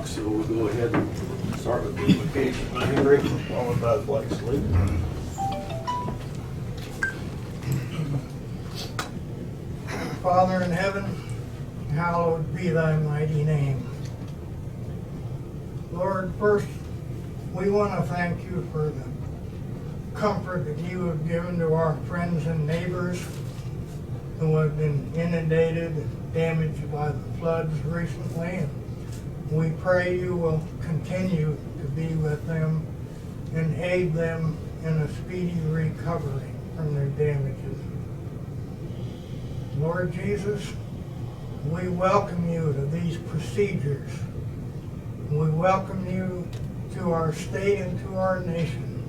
So we'll go ahead and start with the invocation. Henry, followed by the flag salute. Father in heaven, hallowed be thy mighty name. Lord, first, we want to thank you for the comfort that you have given to our friends and neighbors who have been inundated and damaged by the floods recently. And we pray you will continue to be with them and aid them in a speedy recovery from their damages. Lord Jesus, we welcome you to these procedures. We welcome you to our state and to our nation.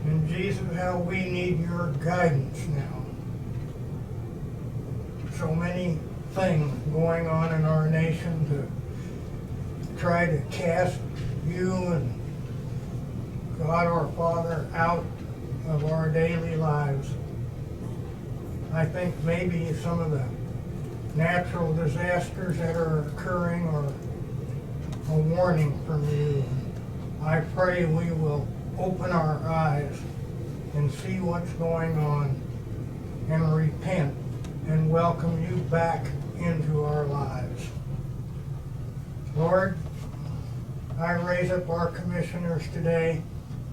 And Jesus, how we need your guidance now. So many things going on in our nation to try to cast you and God our Father out of our daily lives. I think maybe some of the natural disasters that are occurring are a warning from you. I pray we will open our eyes and see what's going on and repent and welcome you back into our lives. Lord, I raise up our commissioners today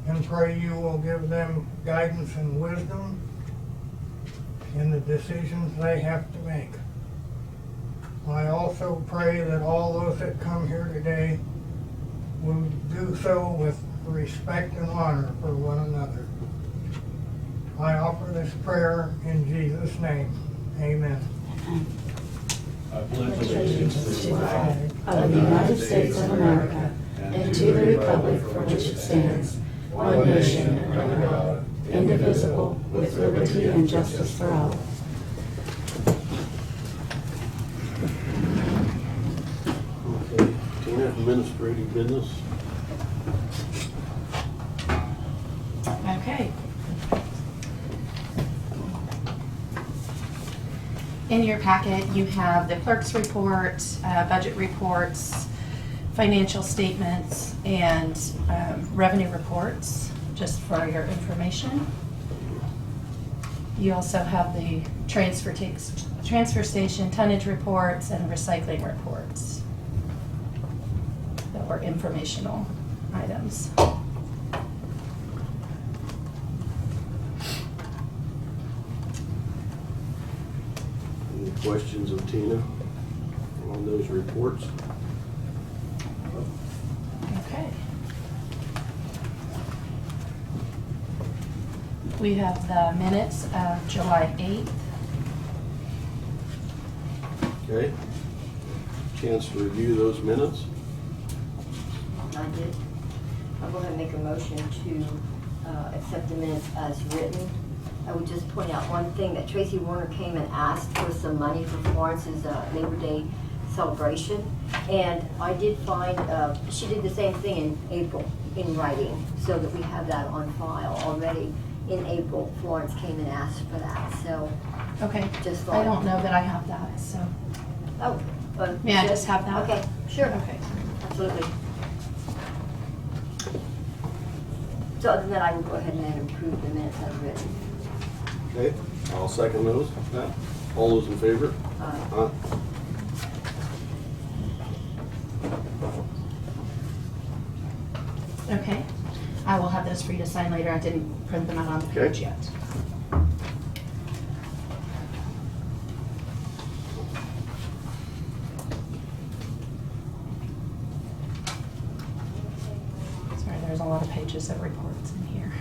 and pray you will give them guidance and wisdom in the decisions they have to make. I also pray that all those that come here today will do so with respect and honor for one another. I offer this prayer in Jesus' name. Amen. I pledge allegiance to the flag of the United States of America and to the republic for which it stands, one nation under God, indivisible, with liberty and justice for all. Okay, Tina, administrative business. Okay. In your packet, you have the clerk's report, budget reports, financial statements, and revenue reports, just for your information. You also have the transfer station tonnage reports and recycling reports that were informational items. Any questions of Tina on those reports? Okay. We have the minutes of July 8th. Okay. Chance to review those minutes? I did. I'll go ahead and make a motion to accept the minutes as written. I would just point out one thing, that Tracy Warner came and asked for some money for Florence's Labor Day celebration. And I did find, she did the same thing in April in writing, so that we have that on file already. In April, Florence came and asked for that, so. Okay. Just I like- don't know that I have that, so. Oh. May I just have that? Okay, sure. Okay. Absolutely. So other than that, I will go ahead and then approve the minutes as written. Okay, I'll second those. All those in favor? Aye. Okay. I will have those for you to sign later. I didn't print them out on the Okay. page yet. Sorry, there's a lot of pages of reports in here.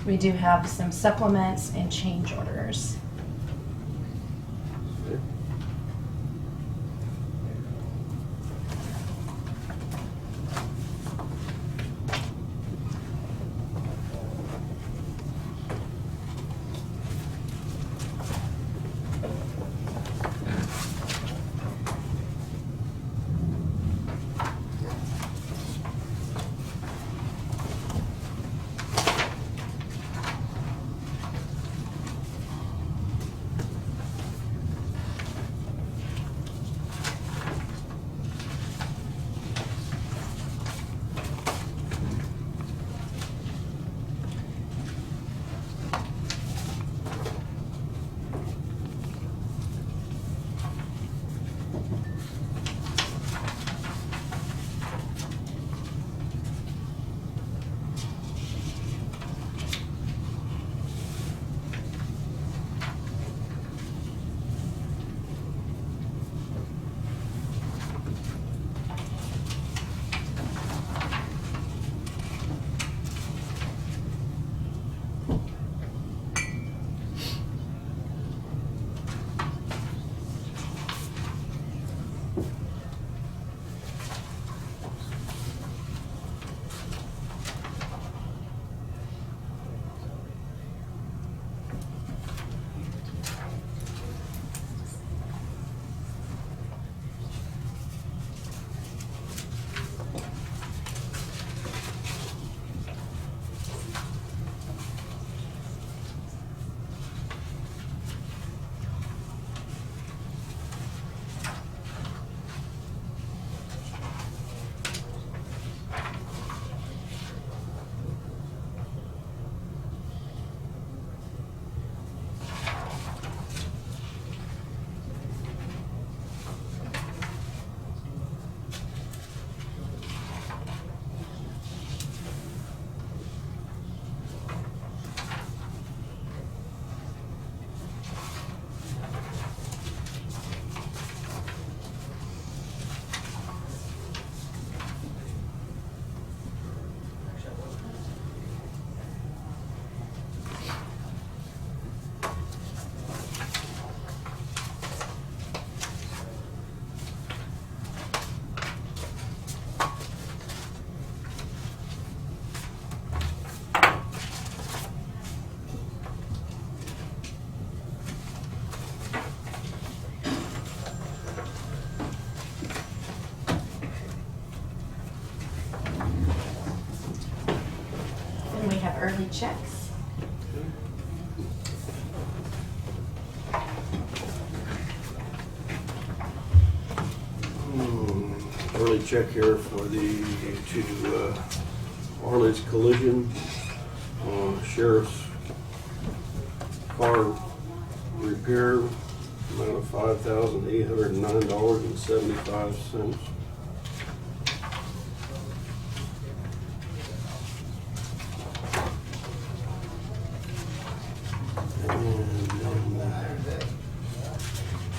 We do have some supplements and change orders. Okay. checks. Early check here for the to Arledge Collision, sheriff's car repair, amount of $5,809.75.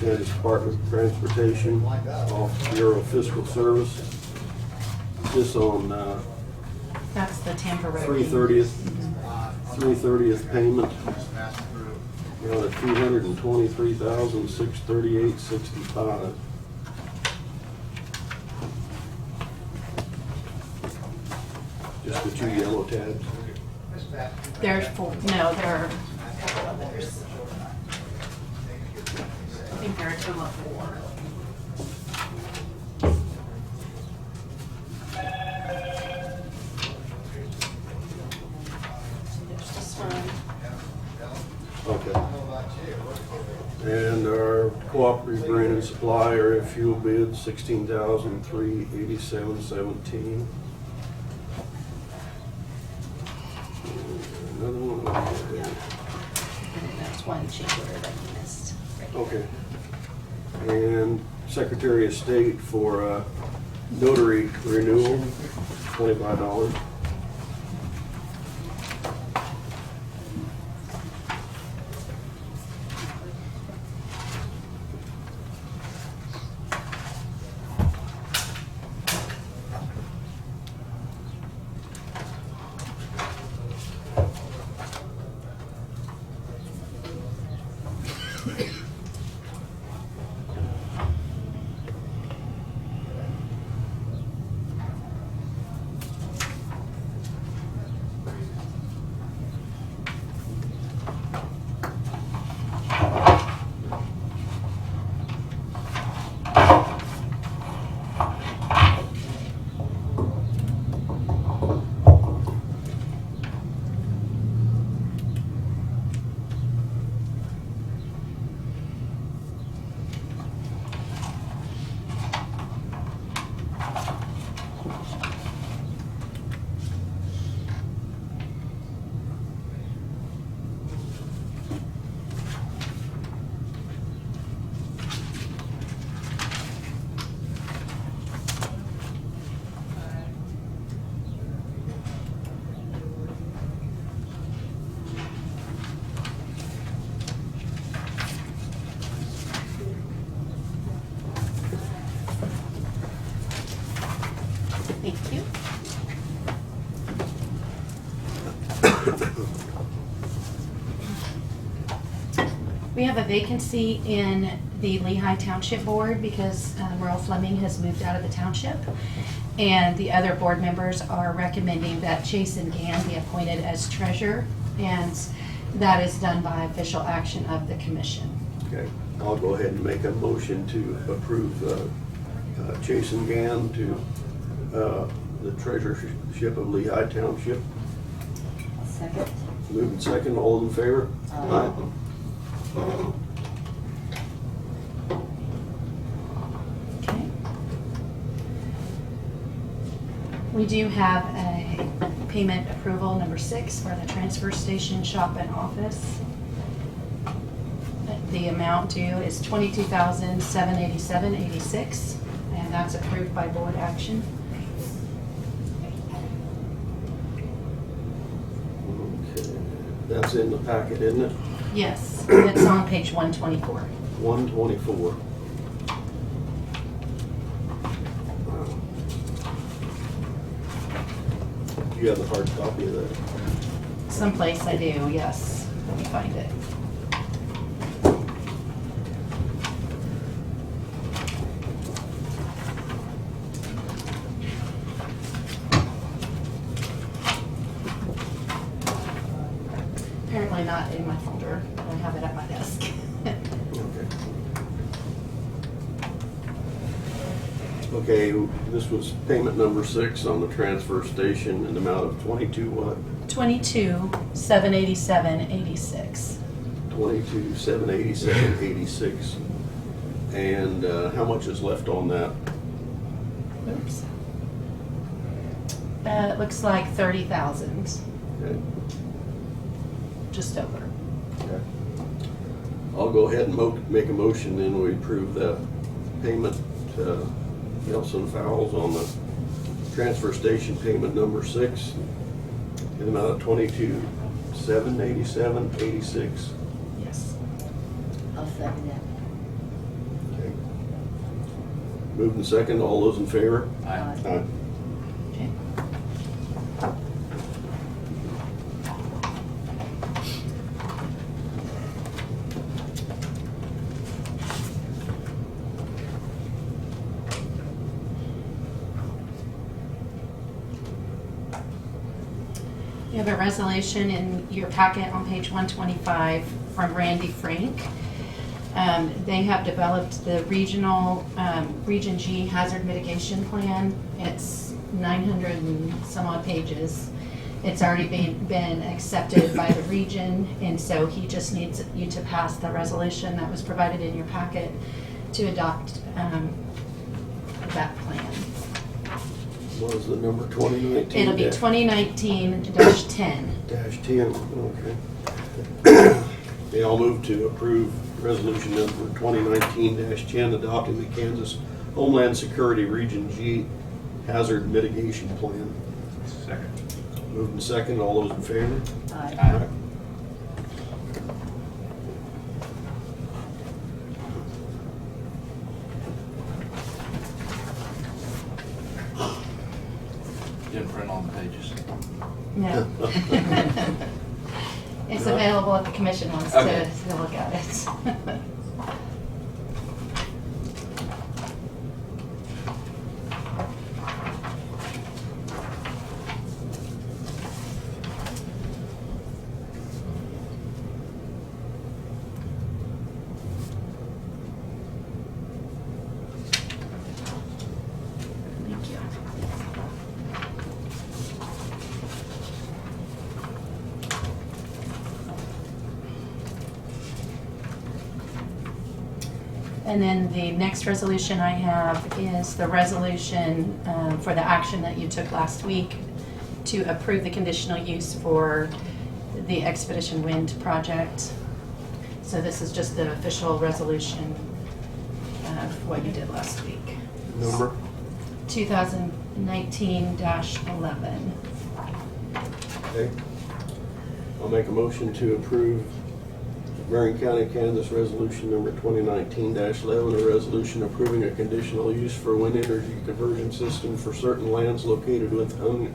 Kansas Department of Transportation, Office Bureau of Fiscal Service. This on That's the temporary. 3/30th payment. Amount of $223,638.65. Just the two yellow tabs. There's four, no, there are a couple others. I think there are a total of 4. There's this one. Okay. And our cooperative grain and supply area fuel bid, $16,387.17. Another one. Yeah. And that's one change order that you missed. Okay. And Secretary of State for notary renewal, $25. Thank you. We have a vacancy in the Lehigh Township Board because Merle Fleming has moved out of the township. And the other board members are recommending that Jason Gann be appointed as treasurer. And that is done by official action of the commission. Okay, I'll go ahead and make a motion to approve Jason Gann to the treasurership of Lehigh Township. Second. Moving second, all in favor? Aye. Okay. We do have a payment approval number 6 for the transfer station shop and office. The amount due is $22,787.86, and that's approved by board action. Okay, that's in the packet, isn't it? Yes, it's on page 124. 124. You have the hard copy of that? Someplace I do, yes. Let me find it. Apparently not in my folder, but I have it at my desk. Okay, this was payment number 6 on the transfer station in the amount of 22 what? $22,787.86. 22,787.86. And how much is left on that? Oops. It looks like 30,000, Okay. just over. Okay. I'll go ahead and make a motion, then we approve the payment to Nelson Fowles on the transfer station payment number 6 in the amount of 22,787.86. Yes. I'll second that. Okay. Moved and second, all those in favor? Aye. Aye. Okay. You have a resolution in your packet on page 125 from Randy Frank. They have developed the regional, Region G hazard mitigation plan. It's 900 and some odd pages. It's already been accepted by the region, and so he just needs you to pass the resolution that was provided in your packet to adopt that plan. What is the number, 2019? It'll be 2019-10. -10, okay. Okay, I'll move to approve resolution number 2019-10, adopting the Kansas Homeland Security Region G Hazard Mitigation Plan. Second. Moved and second, all those in favor? Aye. Aye. Didn't print all the pages. No. It's available if the commission wants Okay. to look at it. Thank you. And then the next resolution I have is the resolution for the action that you took last week to approve the conditional use for the Expedition Wind project. So this is just the official resolution of what you did last week. Number? 2019-11. Okay. I'll make a motion to approve Marion County, Kansas Resolution number 2019-11, a resolution approving a conditional use for wind energy conversion system for certain lands located within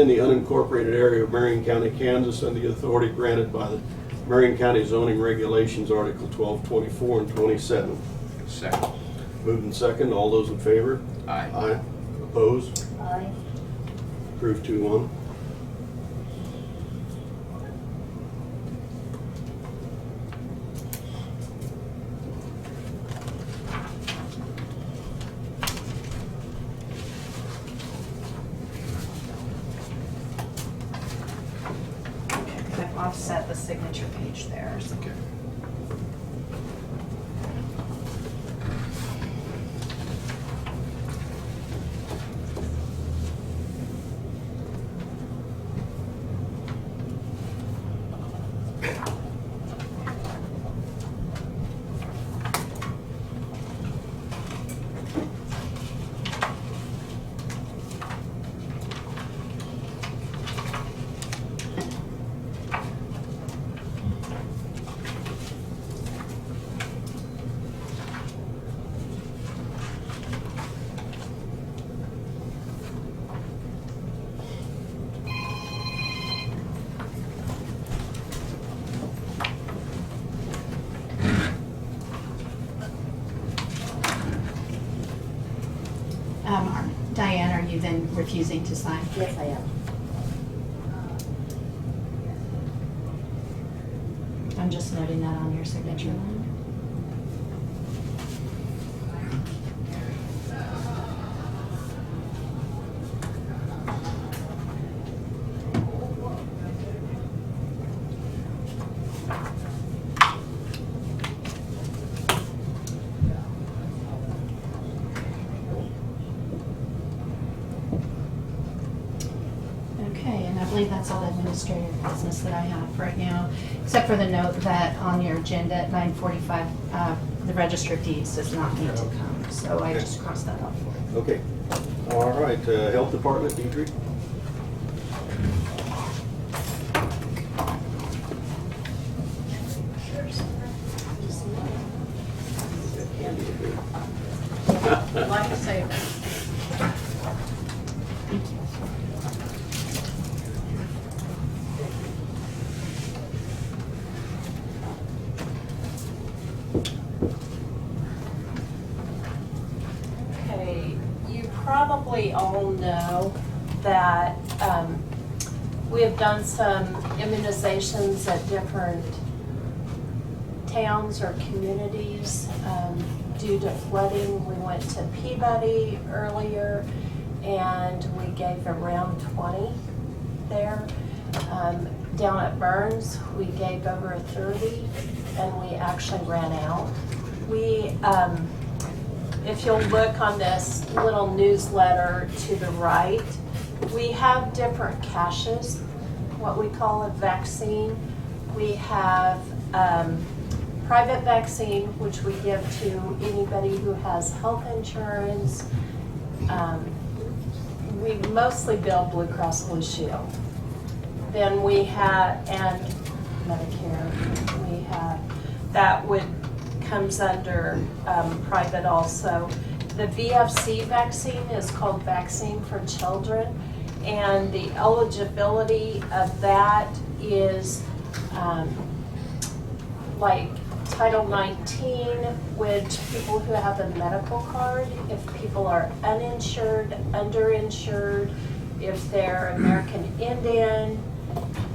the unincorporated area of Marion County, Kansas, and the authority granted by the Marion County zoning regulations, Article 12, 24, and 27. Second. Moved and second, all those in favor? Aye. Aye. Opposed? Aye. Approved 2-1. I've offset the signature page there. So. Okay. Diane, are you then refusing to sign? Yes, I am. I'm just noting that on your signature line. That's all the administrative business that I have right now, except for the note that on your agenda at 9:45, the Register of Deeds does not need to come, so I just crossed that off for you. Okay. All right, Health Department, Deidre? Candy to do. Lifesaver. Thank you. Okay, you probably all know that we have done some immunizations at different towns or communities due to flooding. We went to Peabody earlier and we gave around 20 there. Down at Burns, we gave over 30 and we actually ran out. We, if you'll look on this little newsletter to the right, we have different caches, what we call a vaccine. We have private vaccine, which we give to anybody who has health insurance. We mostly bill Blue Cross Blue Shield. Then we have, and Medicare, we have, that comes under private also. The VFC vaccine is called Vaccine for Children, and the eligibility of that is like Title 19, which people who have a medical card, if people are uninsured, underinsured, if they're American Indian,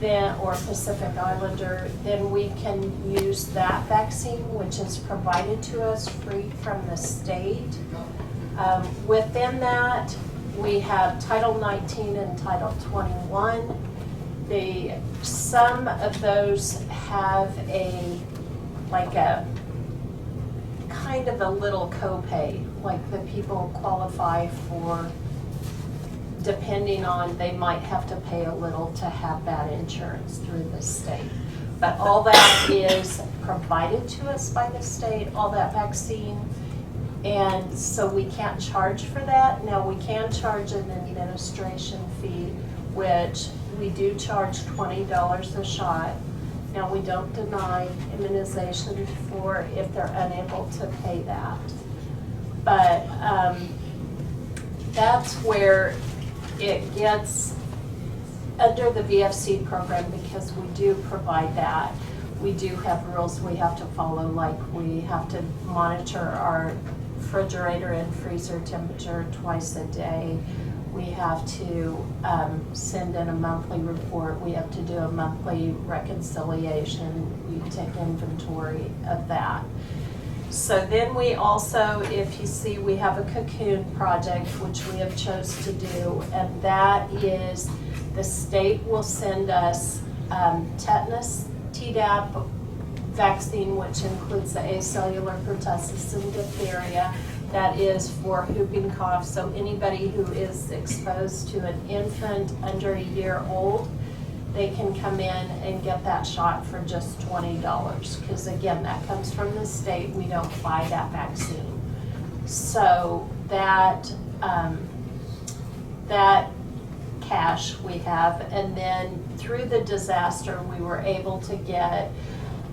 then, or Pacific Islander, then we can use that vaccine, which is provided to us free from the state. Within that, we have Title 19 and Title 21. Some of those have a kind of a little copay, like the people qualify for, depending on, they might have to pay a little to have that insurance through the state. But all that is provided to us by the state, all that vaccine, and so we can't charge for that. Now, we can charge an administration fee, which we do charge $20 a shot. Now, we don't deny immunization for if they're unable to pay that. But that's where it gets under the VFC program, because we do provide that. We do have rules we have to follow, like we have to monitor our refrigerator and freezer temperature twice a day. We have to send in a monthly report. We have to do a monthly reconciliation. We take inventory of that. So then we also, if you see, we have a cocoon project, which we have chose to do, and that is the state will send us tetanus, Tdap vaccine, which includes the acellular pertussis and diphtheria. That is for whooping cough. So anybody who is exposed to an infant under a year old, they can come in and get that shot for just $20. Because again, that comes from the state. We don't buy that vaccine. So that that cash we have, and then through the disaster, we were able to get.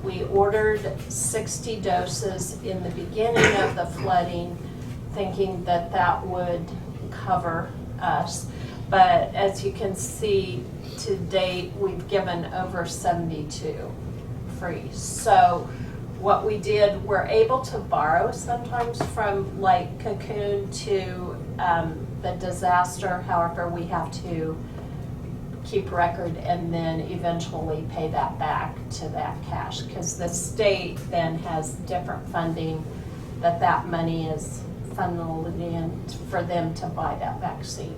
We ordered 60 doses in the beginning of the flooding, thinking that that would cover us. But as you can see, to date, we've given over 72 free. So what we did, we're able to borrow sometimes from like Cocoon to the disaster. However, we have to keep record and then eventually pay that back to that cash, because the state then has different funding that money is funneled in for them to buy that vaccine.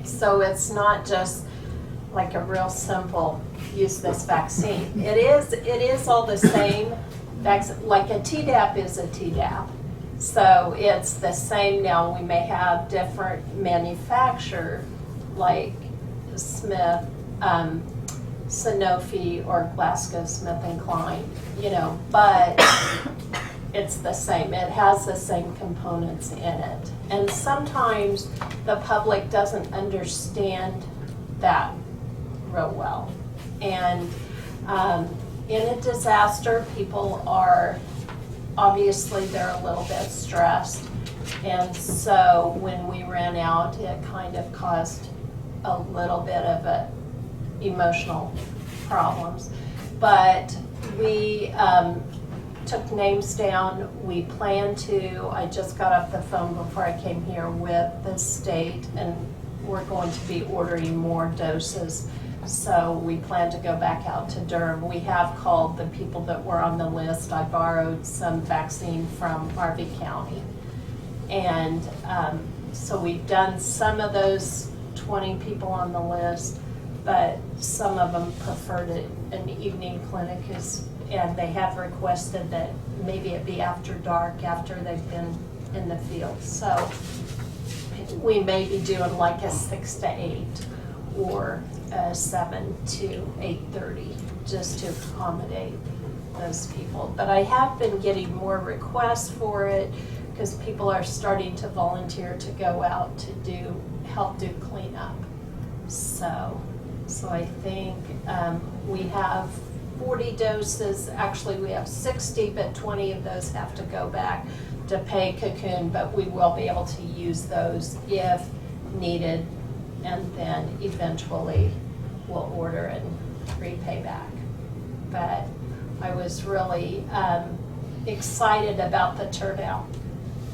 So it's not just like a real simple use this vaccine. It is all the same. Like a Tdap is a Tdap. So it's the same. Now we may have different manufacturer, like Smith Sanofi or GlaxoSmithKline, but it's the same. It has the same components in it. And sometimes the public doesn't understand that real well. And in a disaster, people are, obviously they're a little bit stressed. And so when we ran out, it kind of caused a little bit of emotional problems. But we took names down. We plan to, I just got off the phone before I came here with the state, and we're going to be ordering more doses. So we plan to go back out to Durham. We have called the people that were on the list. I borrowed some vaccine from Harvey County. And so we've done some of those 20 people on the list, but some of them preferred an evening clinic, and they have requested that maybe it be after dark, after they've been in the field. So we may be doing like a 6 to 8 or a 7 to 8:30, just to accommodate those people. But I have been getting more requests for it because people are starting to volunteer to go out to help do cleanup. So I think we have 40 doses. Actually, we have 60, but 20 of those have to go back to pay Cocoon, but we will be able to use those if needed, and then eventually we'll order and repay back. But I was really excited about the turnout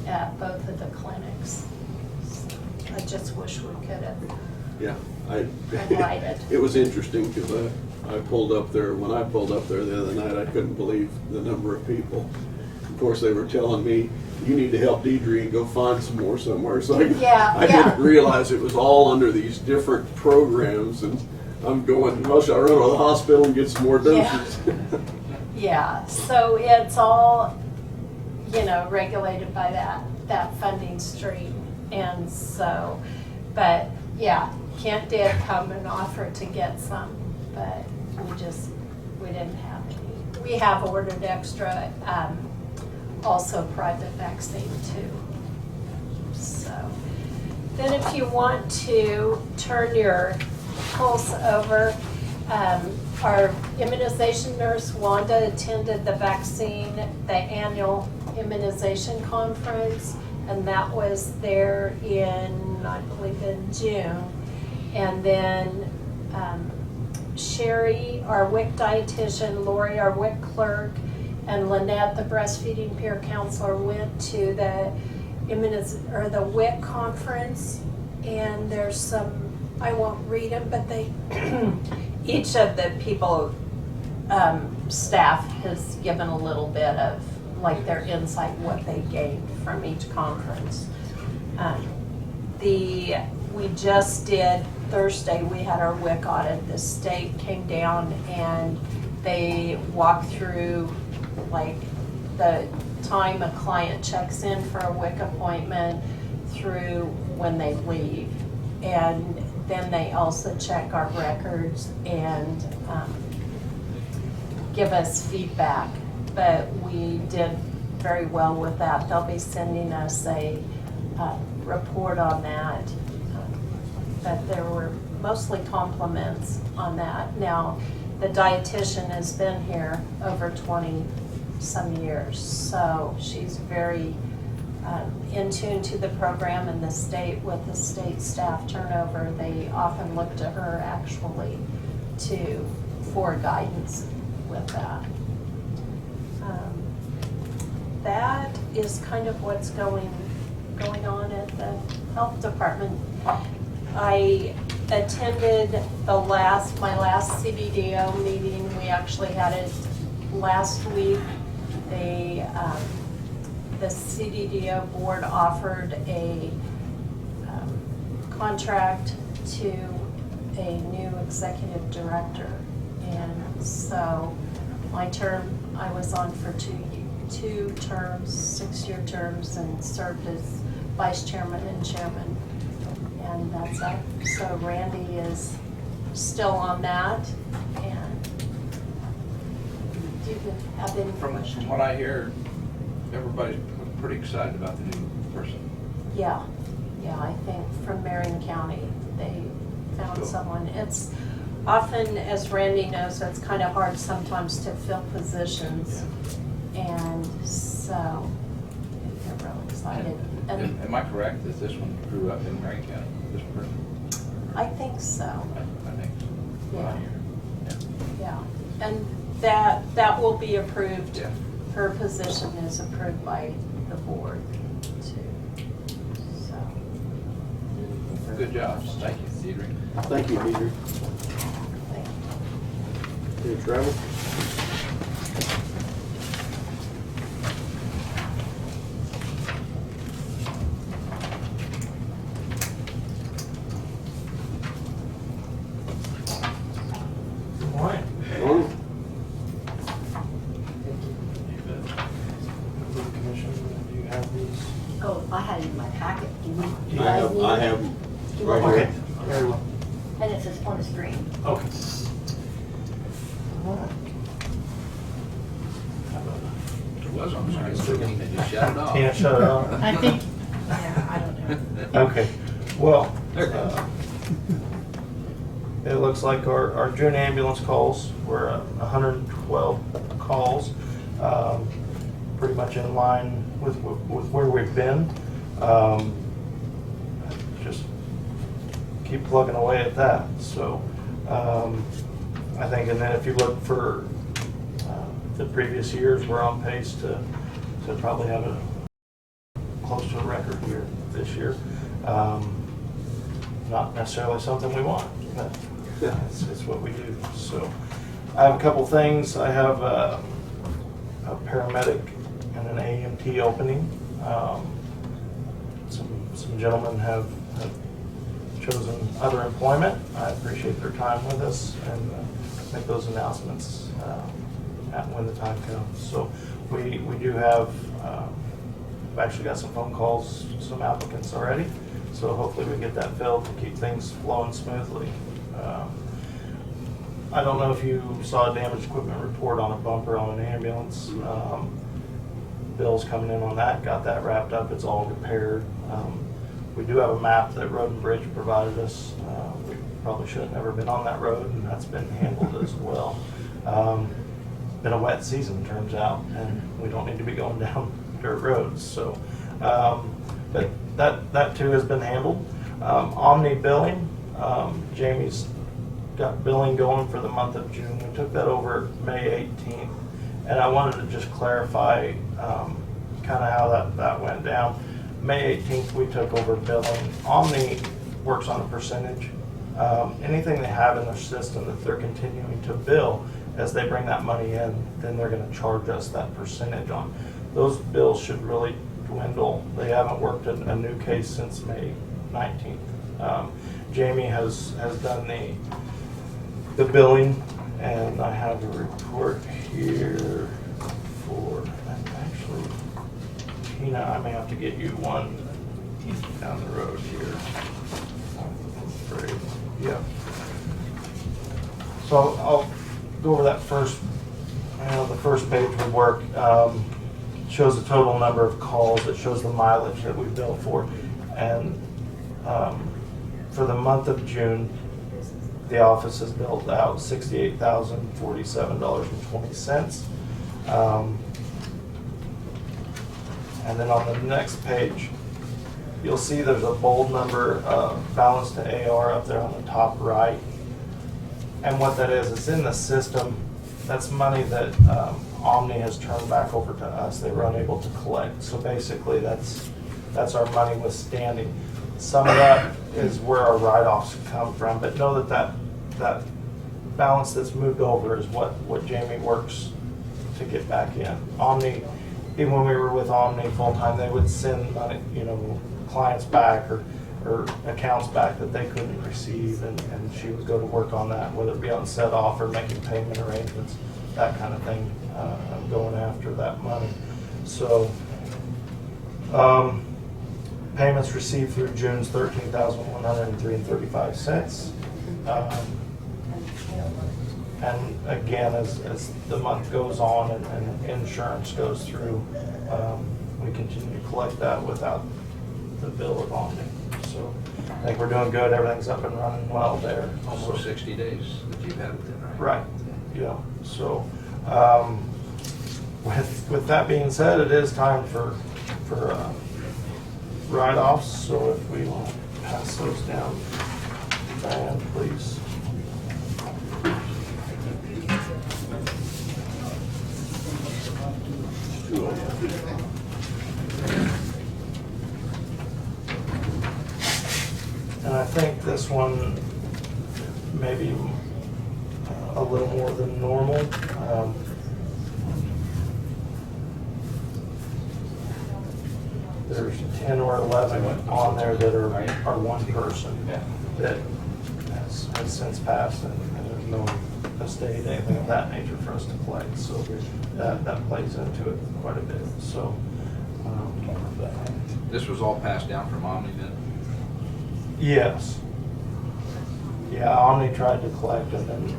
at both of the clinics. So I just wish we could have Yeah, invited. it was interesting because I pulled up there, when I pulled up there the other night, I couldn't believe the number of people. Of course, they were telling me, you need to help Deidre and go find some more somewhere. So I didn't realize it was all under these different programs, and I'm going, well, should I run to the hospital and get some more doses? Yeah, so it's all, regulated by that funding stream. And so, but yeah, Kent did come and offer to get some, but we didn't have any. We have ordered extra, also private vaccine too. So then if you want to turn your pulse over, our immunization nurse Wanda attended the annual immunization conference, and that was there I believe in June. And then Sherry, our WIC dietitian, Lori, our WIC clerk, and Lynette, the breastfeeding peer counselor, went to the WIC conference. And there's some, I won't read them, but they each of the people, staff has given a little bit of like their insight, what they gained from each conference. We just did, Thursday, we had our WIC audit. The state came down and they walked through like the time a client checks in for a WIC appointment through when they leave. And then they also check our records and give us feedback. But we did very well with that. They'll be sending us a report on that. But there were mostly compliments on that. Now, the dietitian has been here over 20 some years, so she's very in tune to the program. And the state, with the state staff turnover, they often look to her actually for guidance with that. That is kind of what's going on at the health department. I attended my last CDDO meeting. We actually had it last week. The CDDO board offered a contract to a new executive director. And so my term, I was on for two terms, 6-year terms, and served as vice chairman and chairman. And that's up. So Randy is still on that. And do you have any From questions? what I hear, everybody's pretty excited about the new person. Yeah, I think from Marion County, they found Cool. someone. It's often, as Randy knows, it's kind of hard sometimes to fill positions. And so, they're real excited. And Am I correct that this one grew up in Marion County, this person? I think so, I think so. What I hear. yeah. And that will be approved. Yeah. Her position is approved by the board too. So, Good job. Thank you, Deidre. Thank you, Deidre. thank you. Any travel? Good morning. Morning. Commission, do you have these? Oh, I had it in my packet. Do you I guys need have it? them Do you right want here. it? Very well. And it says on the screen. Okay. It was on the screen, and you shut it off. Can't shut it off. I think, yeah, I don't know. Okay, well, There it goes. it looks like our June ambulance calls were 112 calls, pretty much in line with where we've been. Just keep plugging away at that. So I think, and then if you look for the previous years, we're on pace to probably have a close to a record year this year. Not necessarily something we want, but it's what we do. So I have a couple things. I have a paramedic and an AMT opening. Some gentlemen have chosen other employment. I appreciate their time with us and make those announcements when the time comes. So we do have, we've actually got some phone calls, some applicants already. So hopefully we get that filled to keep things flowing smoothly. I don't know if you saw a damaged equipment report on a bumper on an ambulance. Bill's coming in on that, got that wrapped up, it's all repaired. We do have a map that Road and Bridge provided us. We probably should have never been on that road, and that's been handled as well. Been a wet season, turns out, and we don't need to be going down dirt roads. So, but that too has been handled. Omni billing, Jamie's got billing going for the month of June. We took that over May 18th, and I wanted to just clarify kind of how that went down. May 18th, we took over billing. Omni works on a percentage. Anything they have in their system that they're continuing to bill, as they bring that money in, then they're going to charge us that percentage on. Those bills should really dwindle. They haven't worked a new case since May 19th. Jamie has done the billing, and I have a report here for, actually, Tina, I may have to get you one down the road here. I'm afraid. Yeah. So I'll go over that first. The first page would work. Shows the total number of calls. It shows the mileage that we bill for, and for the month of June, the office has billed out $68,047.20. And then on the next page, you'll see there's a bold number balance to AR up there on the top right. And what that is, it's in the system. That's money that Omni has turned back over to us. They were unable to collect. So basically, that's our money withstanding. Some of that is where our write-offs come from, but know that balance that's moved over is what Jamie works to get back in. Omni, even when we were with Omni full-time, they would send money, clients back or accounts back that they couldn't receive, and she would go to work on that, whether it be on set off or making payment arrangements, that kind of thing, going after that money. So payments received through June's $13,103.35. And again, as the month goes on and insurance goes through, we continue to collect that without the bill of Omni. So I think we're doing good. Everything's up and running well there. Almost 60 days that you've had it then, right? Right, yeah. So with that being said, it is time for write-offs. So if we will pass those down, Diane, please. And I think this one may be a little more than normal. There's 10 or 11 on there that are one person that has since passed, and there's no estate, anything of that nature for us to collect. So that plays into it quite a bit. So This was all passed down from Omni then? yes. Yeah, Omni tried to collect and then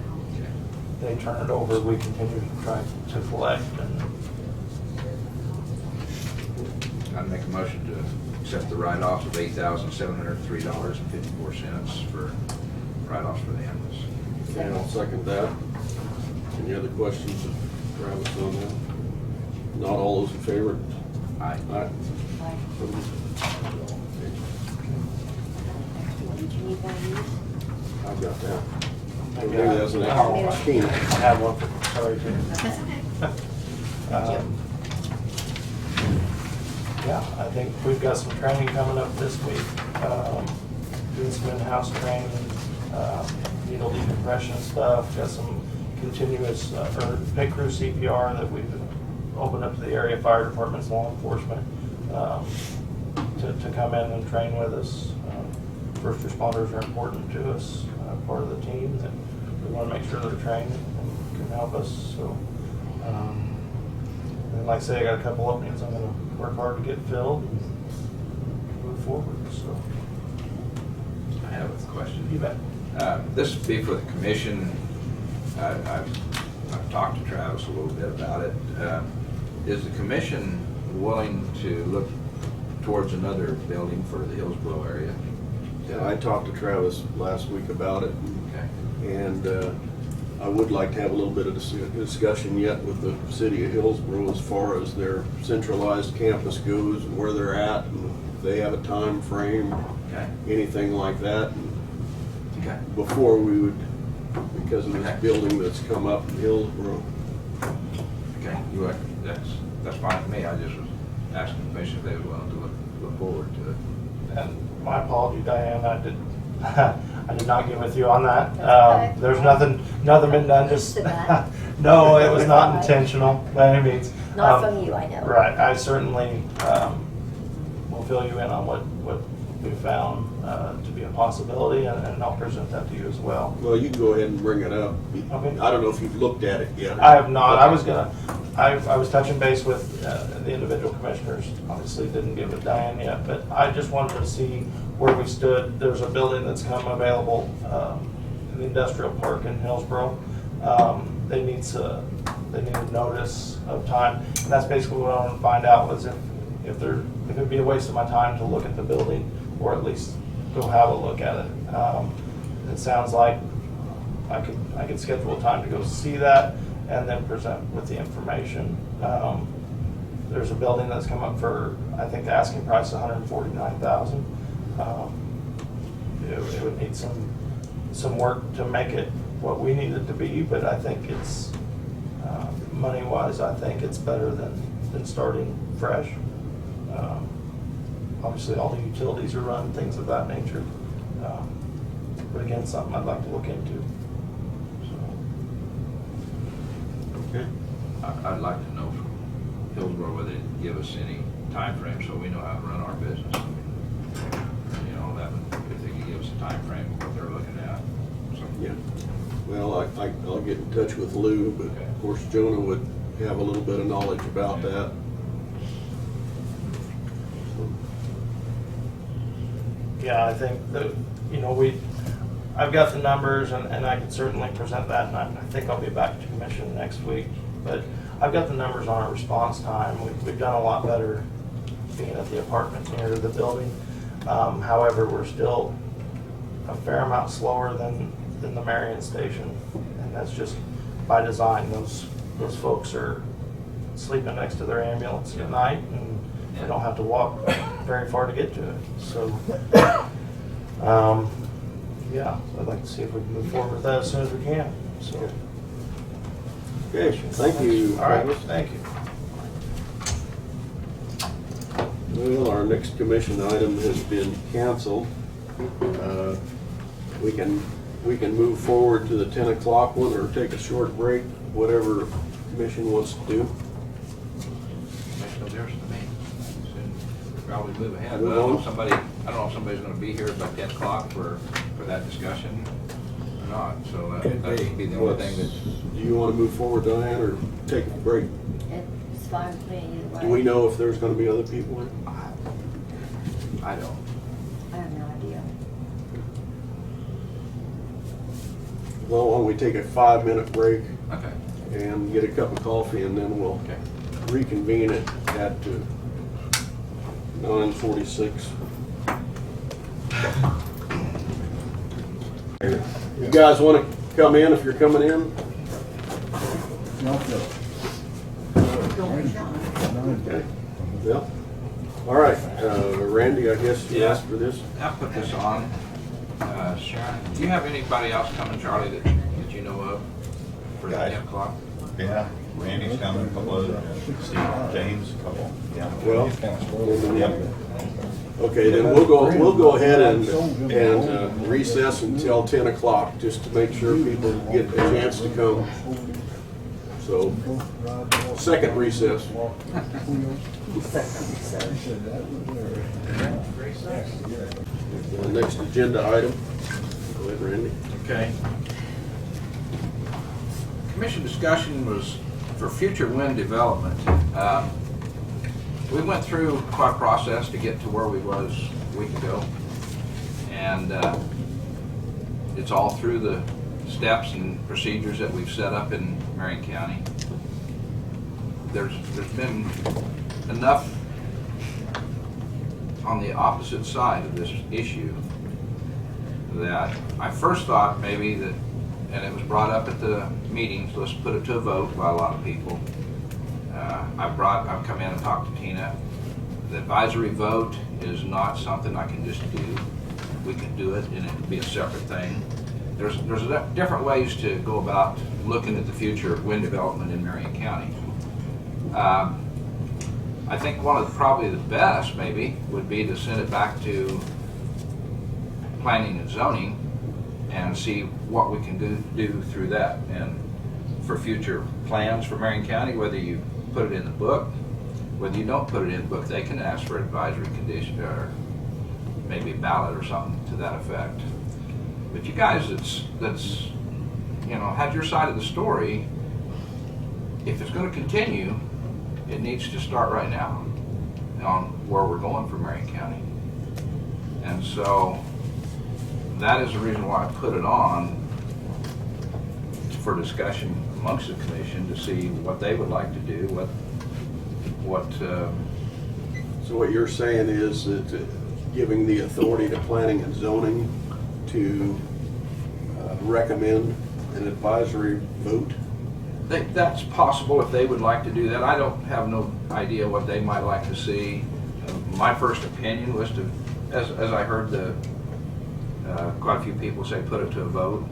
they turn it over. We continue to try to collect. And I'd make a motion to accept the write-offs of $8,703.54 for write-offs for the ambulance. And I'll second that. Any other questions of Travis on that? Not all those in favor? Aye. Aye. Did you need one of these? I've got that. maybe Maybe that's an extra key. I have one. Sorry, Jim. That's okay. Yeah, I think we've got some training coming up this week. Doing some in-house training, needle decompression stuff. Got some continuous or pit crew CPR that we've opened up to the area fire departments, law enforcement, to come in and train with us. First responders are important to us, part of the team, that we want to make sure they're trained and can help us. So, and like I say, I got a couple openings I'm going to work hard to get filled and move forward. So, I have a question. you bet. This would be for the commission. I've talked to Travis a little bit about it. Is the commission willing to look towards another building for the Hillsborough area? Yeah, I talked to Travis last week about it, Okay. and I would like to have a little bit of discussion yet with the city of Hillsborough as far as their centralized campus goes and where they're at, and if they have a time frame, Okay. anything like that. And Okay. before we would, because of this building that's come up in Hillsborough. Okay. That's fine with me. I just was asking the commission if they were willing to look forward to it. And my apology, Diane, I did not get with you on that. Okay. There's nothing been done, just, Used to that. no, it was not intentional by any means. Not from you, I know. Right, I certainly will fill you in on what we found to be a possibility, and I'll present that to you as well. Well, you can go ahead and bring it up. Okay. I don't know if you've looked at it yet. I have not. I Okay. was touching base with the individual commissioners. Obviously didn't get with Diane yet, but I just wanted to see where we stood. There's a building that's come available in the industrial park in Hillsborough. They need a notice of time, and that's basically what I want to find out was if it'd be a waste of my time to look at the building, or at least go have a look at it. It sounds like I could schedule a time to go see that and then present with the information. There's a building that's come up for, I think the asking price is $149,000. It would need some work to make it what we need it to be, but I think it's money-wise, I think it's better than starting fresh. Obviously, all the utilities are run, things of that nature. But again, something I'd like to look into. Okay. I'd like to know from Hillsborough whether they give us any time frame so we know how to run our business. You know, if they could give us a time frame of what they're looking at. So, Yeah. Well, I'll get in touch with Lou, but of course Jonah would have a little bit of knowledge about that. Yeah, I think that, I I've got the numbers, and I can certainly present that, and I think I'll be back to commission next week. But I've got the numbers on our response time. We've done a lot better being at the apartment near to the building. However, we're still a fair amount slower than the Marion station, and that's just by design. Those folks are sleeping next to their ambulance at night, and they don't have to walk very far to get to it. So, yeah, I'd like to see if we can move forward with that as soon as we can. So, Okay, thank you, all right, Travis. thank you. Well, our next commission item has been canceled. We can move forward to the 10 o'clock one or take a short break, whatever commission wants to do. Makes no difference to me. Should probably move ahead. Move But I don't know on. if somebody's gonna be here by 10 o'clock for that discussion or not. So that would be the only thing that, Do you want to move forward, Diane, or take a break? It's fine with me either way. Do we know if there's going to be other people in? I don't. I have no idea. Well, why don't we take a 5-minute break Okay. and get a cup of coffee, and then we'll Okay. reconvene it at 9:46. You guys want to come in if you're coming in? Okay. Yeah. All right, Randy, I guess you asked for this. I'll put this on. Sharon, do you have anybody else coming, Charlie, that you know of for the 10 o'clock? Yeah, Randy's coming, a couple of Steve, James, a couple, yeah. Well, Yep. okay, then we'll go ahead and recess until 10 o'clock, just to make sure people get a chance to come. So, second recess. The next agenda item. Go ahead, Randy. Okay. Commission discussion was for future wind development. We went through quite a process to get to where we was a week ago. And it's all through the steps and procedures that we've set up in Marion County. There's been enough on the opposite side of this issue that I first thought maybe that, and it was brought up at the meetings, let's put it to a vote by a lot of people. I've come in and talked to Tina. The advisory vote is not something I can just do. We can do it and it could be a separate thing. There's different ways to go about looking at the future of wind development in Marion County. I think one of probably the best maybe would be to send it back to planning and zoning and see what we can do through that. And for future plans for Marion County, whether you put it in the book, whether you don't put it in the book, they can ask for advisory condition or maybe a ballot or something to that effect. But you guys that's had your side of the story, if it's going to continue, it needs to start right now on where we're going for Marion County. And so that is the reason why I put it on for discussion amongst the commission to see what they would like to do, So what you're saying is that giving the authority to planning and zoning to recommend an advisory vote? That's possible if they would like to do that. I don't have no idea what they might like to see. My first opinion was to, as I heard quite a few people say, put it to a vote.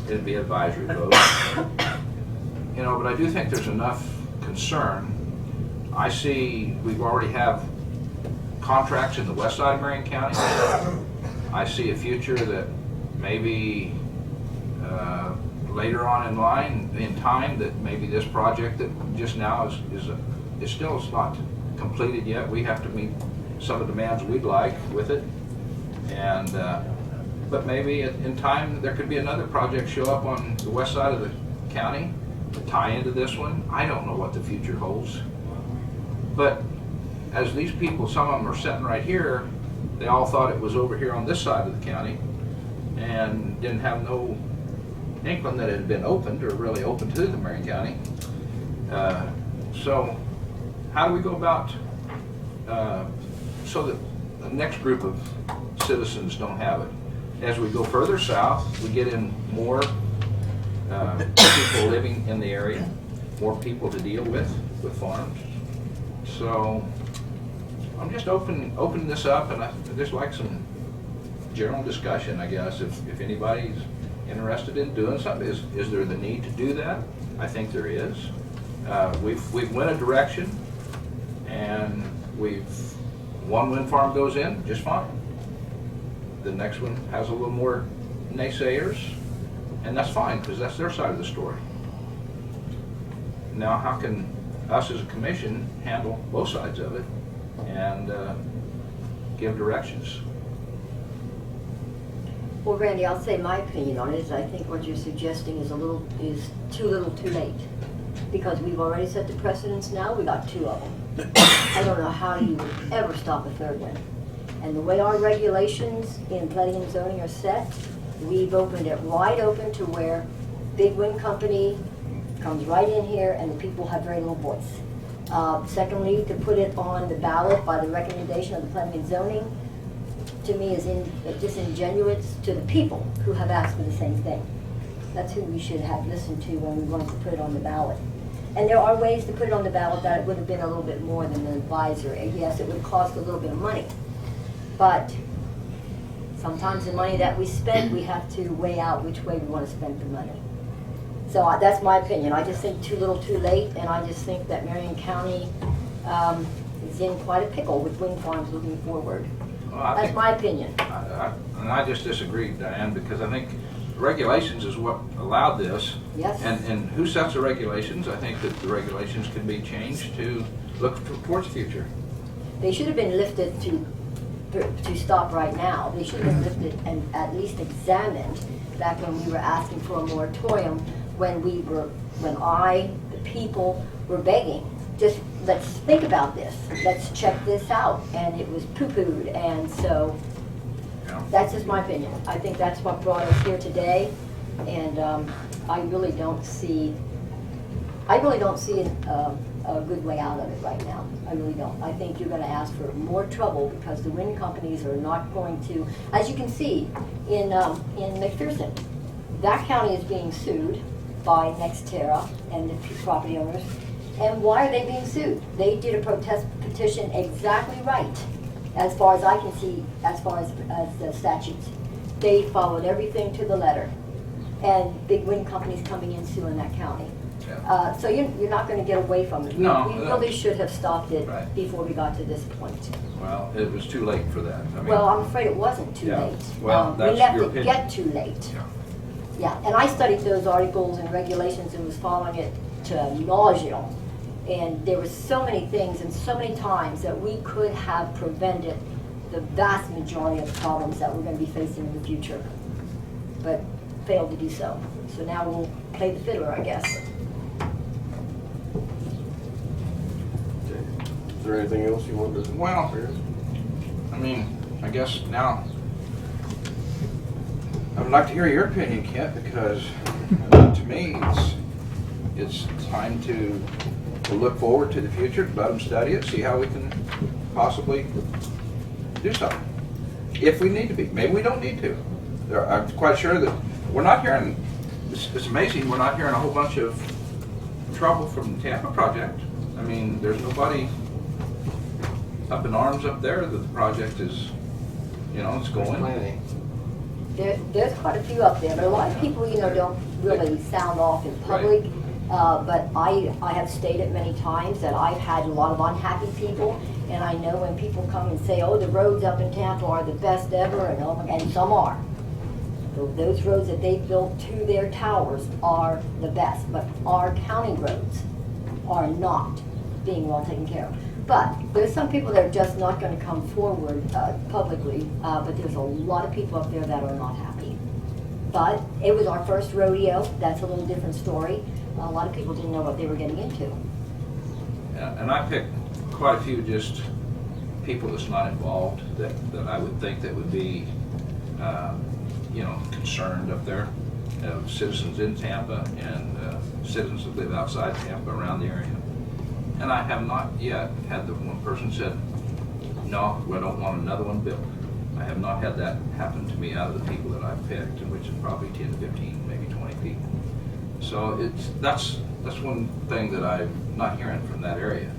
It'd be advisory vote. But I do think there's enough concern. I see we already have contracts in the west side of Marion County. I see a future that maybe later on in time that maybe this project that just now is still not completed yet. We have to meet some of the demands we'd like with it, and but maybe in time there could be another project show up on the west side of the county to tie into this one. I don't know what the future holds, but as these people, some of them are sitting right here, they all thought it was over here on this side of the county, and didn't have no inkling that it had been opened or really open to the Marion County. So how do we go about so that the next group of citizens don't have it? As we go further south, we get in more people living in the area, more people to deal with farms. So I'm just opening this up, and I just like some general discussion, I guess, if anybody's interested in doing something. Is there the need to do that? I think there is. We've went a direction, and one wind farm goes in just fine. The next one has a little more naysayers, and that's fine, because that's their side of the story. Now, how can us as a commission handle both sides of it and give directions? Well, Randy, I'll say my opinion on it is I think what you're suggesting is too little too late. Because we've already set the precedents now, we got 2 of them. I don't know how you would ever stop a 3rd one. And the way our regulations in planning and zoning are set, we've opened it wide open to where big wind company comes right in here and the people have very little voice. Secondly, to put it on the ballot by the recommendation of the planning and zoning, to me is disingenuous to the people who have asked for the same thing. That's who we should have listened to when we wanted to put it on the ballot. And there are ways to put it on the ballot that it would have been a little bit more than an advisory. Yes, it would cost a little bit of money. But sometimes the money that we spend, we have to weigh out which way we want to spend the money. So that's my opinion. I just think too little too late, and I just think that Marion County is in quite a pickle with wind farms looking forward. Well, That's my opinion. And I just disagree, Diane, because I think regulations is what allowed this. Yes. And who sets the regulations? I think that the regulations can be changed to look towards the future. They should have been lifted to stop right now. They should have been lifted and at least examined back when we were asking for a moratorium, when the people were begging. Just let's think about this. Let's check this out. And it was poo-pooed. And so that's just my opinion. I think that's what brought us here today. And I really don't see a good way out of it right now. I really don't. I think you're going to ask for more trouble because the wind companies are not going to, as you can see in McPherson, that county is being sued by Nexterra and the property owners. And why are they being sued? They did a protest petition exactly right, as far as I can see, as far as the statutes. They followed everything to the letter. And big wind companies coming in suing that county. Yeah. So you're not going to get away from it. No. We really should have stopped it Right. before we got to this point. Well, it was too late for that. I mean, Well, I'm afraid it wasn't too Yeah. late. Well, We that's let your it opinion. get too late. Yeah. Yeah, and I studied those articles and regulations and was following it to nauseam. And there were so many things and so many times that we could have prevented the vast majority of the problems that we're going to be facing in the future, but failed to do so. So now we'll play the fiddler, I guess. Okay. Is there anything else you wanted to? Well, I mean, I guess now I would like to hear your opinion, Kent, because to me, it's time to look forward to the future, let them study it, see how we can possibly do something. If we need to be. Maybe we don't need to. I'm quite sure that we're not hearing, it's amazing, we're not hearing a whole bunch of trouble from the Tampa project. I mean, there's nobody up in arms up there that the project is, it's going. Planning. There's quite a few up there, but a lot of people, don't really sound off in public. Right. But I have stated many times that I've had a lot of unhappy people, and I know when people come and say, oh, the roads up in Tampa are the best ever, and some are. Those roads that they built to their towers are the best, but our county roads are not being well taken care of. But there's some people that are just not going to come forward publicly, but there's a lot of people up there that are not happy. But it was our first rodeo. That's a little different story. A lot of people didn't know what they were getting into. Yeah, and I picked quite a few just people that's not involved that I would think that would be concerned up there, of citizens in Tampa and citizens that live outside Tampa around the area. And I have not yet had the one person said, no, we don't want another one built. I have not had that happen to me out of the people that I've picked, which is probably 10, 15, maybe 20 people. So that's one thing that I'm not hearing from that area.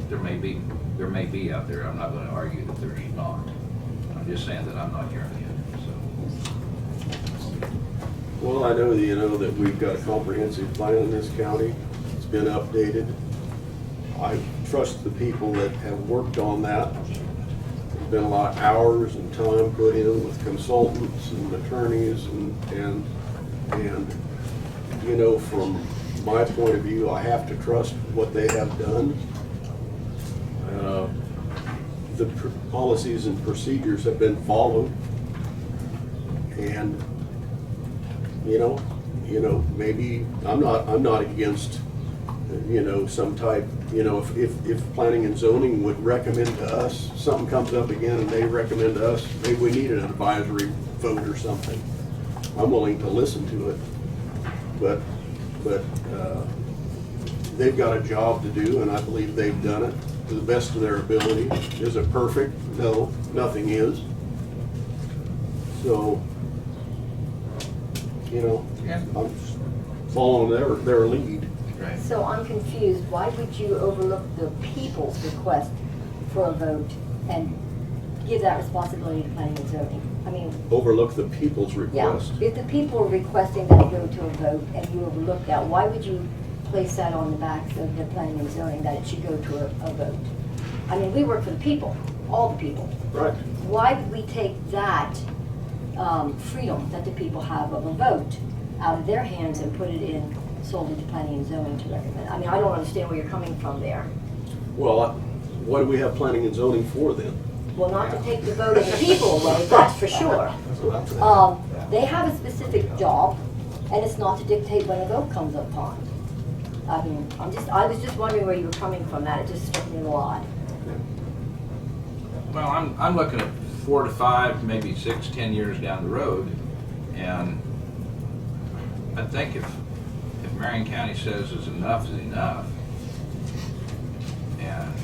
There may be out there. I'm not going to argue that there's not. I'm just saying that I'm not hearing it. So. Well, I know that we've got a comprehensive plan in this county. It's been updated. I trust the people that have worked on that. There's been a lot of hours and time put in with consultants and attorneys and from my point of view, I have to trust what they have done. The policies and procedures have been followed, and maybe I'm not against some type, if planning and zoning would recommend to us, something comes up again and they recommend to us, maybe we need an advisory vote or something. I'm willing to listen to it, but they've got a job to do, and I believe they've done it to the best of their ability. Is it perfect? No, nothing is. So, I'm following their lead. Right. So I'm confused, why would you overlook the people's request for a vote and give that responsibility to planning and zoning? I mean, Overlook the people's yeah, request. if the people are requesting that it go to a vote and you overlook that, why would you place that on the backs of the planning and zoning that it should go to a vote? I mean, we work for the people, all the people. Right. Why would we take that freedom that the people have of a vote out of their hands and put it in solely to planning and zoning to recommend? I mean, I don't understand where you're coming from there. Well, what do we have planning and zoning for then? Well, not to take the vote of the people away, that's for sure. That's what I'm saying. They have a specific job, and it's not to dictate when a vote comes upon. I mean, I was just wondering where you were coming from. That it just struck me a little odd. Well, I'm looking at 4 to 5, maybe 6, 10 years down the road, and I think if Marion County says is enough, and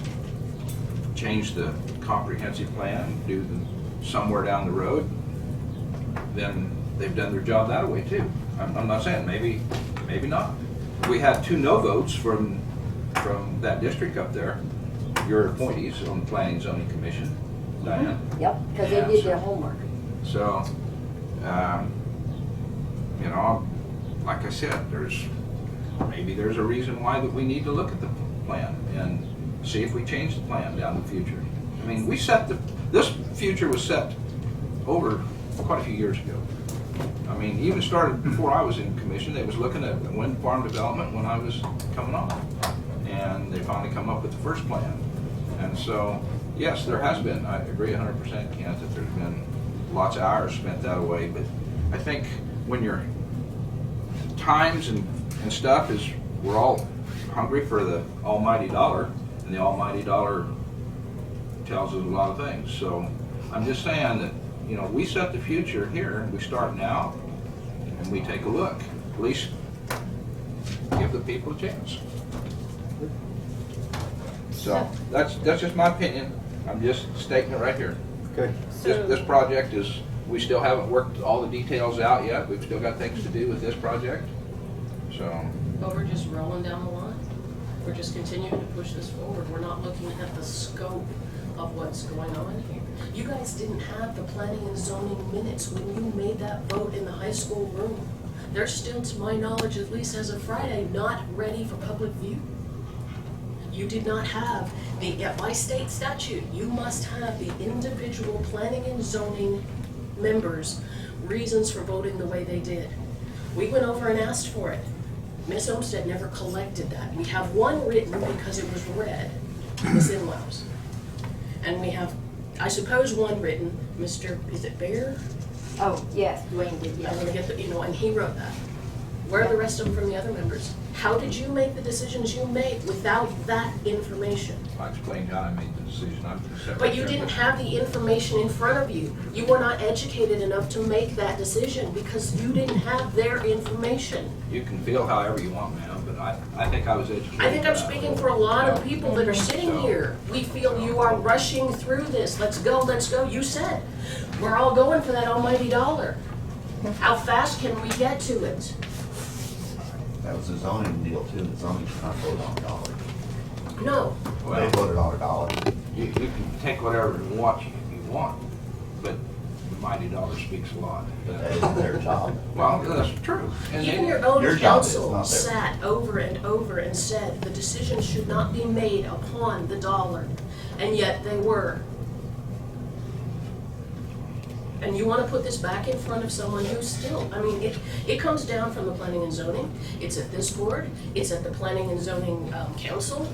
change the comprehensive plan, do them somewhere down the road, then they've done their job that way too. I'm not saying maybe not. We had 2 no votes from that district up there, your appointees on the Planning and Zoning Commission, Diane. Yep, because they did their homework. So, like I said, maybe there's a reason why that we need to look at the plan and see if we change the plan down the future. I mean, this future was set over quite a few years ago. I mean, even started before I was in commission. They was looking at wind farm development when I was coming on, and they finally come up with the first plan. And so, yes, there has been, I agree 100%, Kent, that there's been lots of hours spent that way, but I think when your times and stuff is, we're all hungry for the almighty dollar, and the almighty dollar tells us a lot of things. So I'm just saying that, we set the future here, and we start now, and we take a look. At least give the people a chance. So that's just my opinion. I'm just stating it right here. Okay. This project is, we still haven't worked all the details out yet. We've still got things to do with this project. So. But we're just rolling down the line. We're just continuing to push this forward. We're not looking at the scope of what's going on here. You guys didn't have the planning and zoning minutes when you made that vote in the high school room. They're still, to my knowledge, at least as of Friday, not ready for public view. You did not have by state statute, you must have the individual planning and zoning members' reasons for voting the way they did. We went over and asked for it. Ms. Olmsted never collected that. We have one written because it was read, Ms. Inlows. And we have, I suppose, one written, Mr., is it Bear? Oh, yes, Dwayne did, I'm gonna yes. get and he wrote that. Where are the rest of them from the other members? How did you make the decisions you made without that information? I explained how I made the decision. I'm the secretary. But you didn't have the information in front of you. You were not educated enough to make that decision because you didn't have their information. You can feel however you want, ma'am, but I think I was educated. I think I'm speaking for a lot of people that are sitting here. We feel you are rushing through this. Let's go, let's go. You said, we're all going for that almighty dollar. How fast can we get to it? That was a zoning deal too, the zoning did not vote on a dollar. No. They Well, voted on a dollar. you can take whatever you want, but the mighty dollar speaks a lot. But that isn't their job. Well, that's true. And Even they- your own Your job is council not theirs. sat over and over and said the decision should not be made upon the dollar, and yet they were. And you want to put this back in front of someone who's still, I mean, it comes down from the planning and zoning, it's at this board, it's at the planning and zoning council.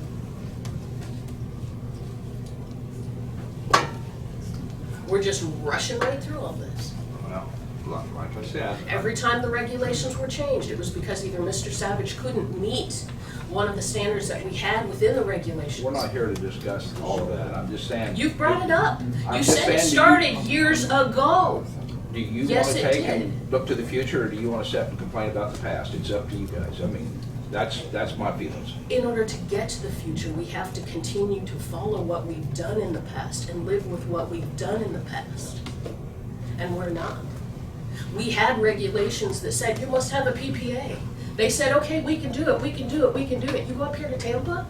We're just rushing right through all this. Well, like I said. Every time the regulations were changed, it was because either Mr. Savage couldn't meet one of the standards that we had within the regulations. We're not here to discuss all of that. I'm just saying. You've brought it up. I'm You just said it saying, started years ago. Do you want Yes, to it take did. and look to the future, or do you want to sit and complain about the past? It's up to you guys. I mean, that's my feelings. In order to get to the future, we have to continue to follow what we've done in the past and live with what we've done in the past. And we're not. We had regulations that said you must have a PPA. They said, okay, we can do it, we can do it, we can do it. You go up here to Tampa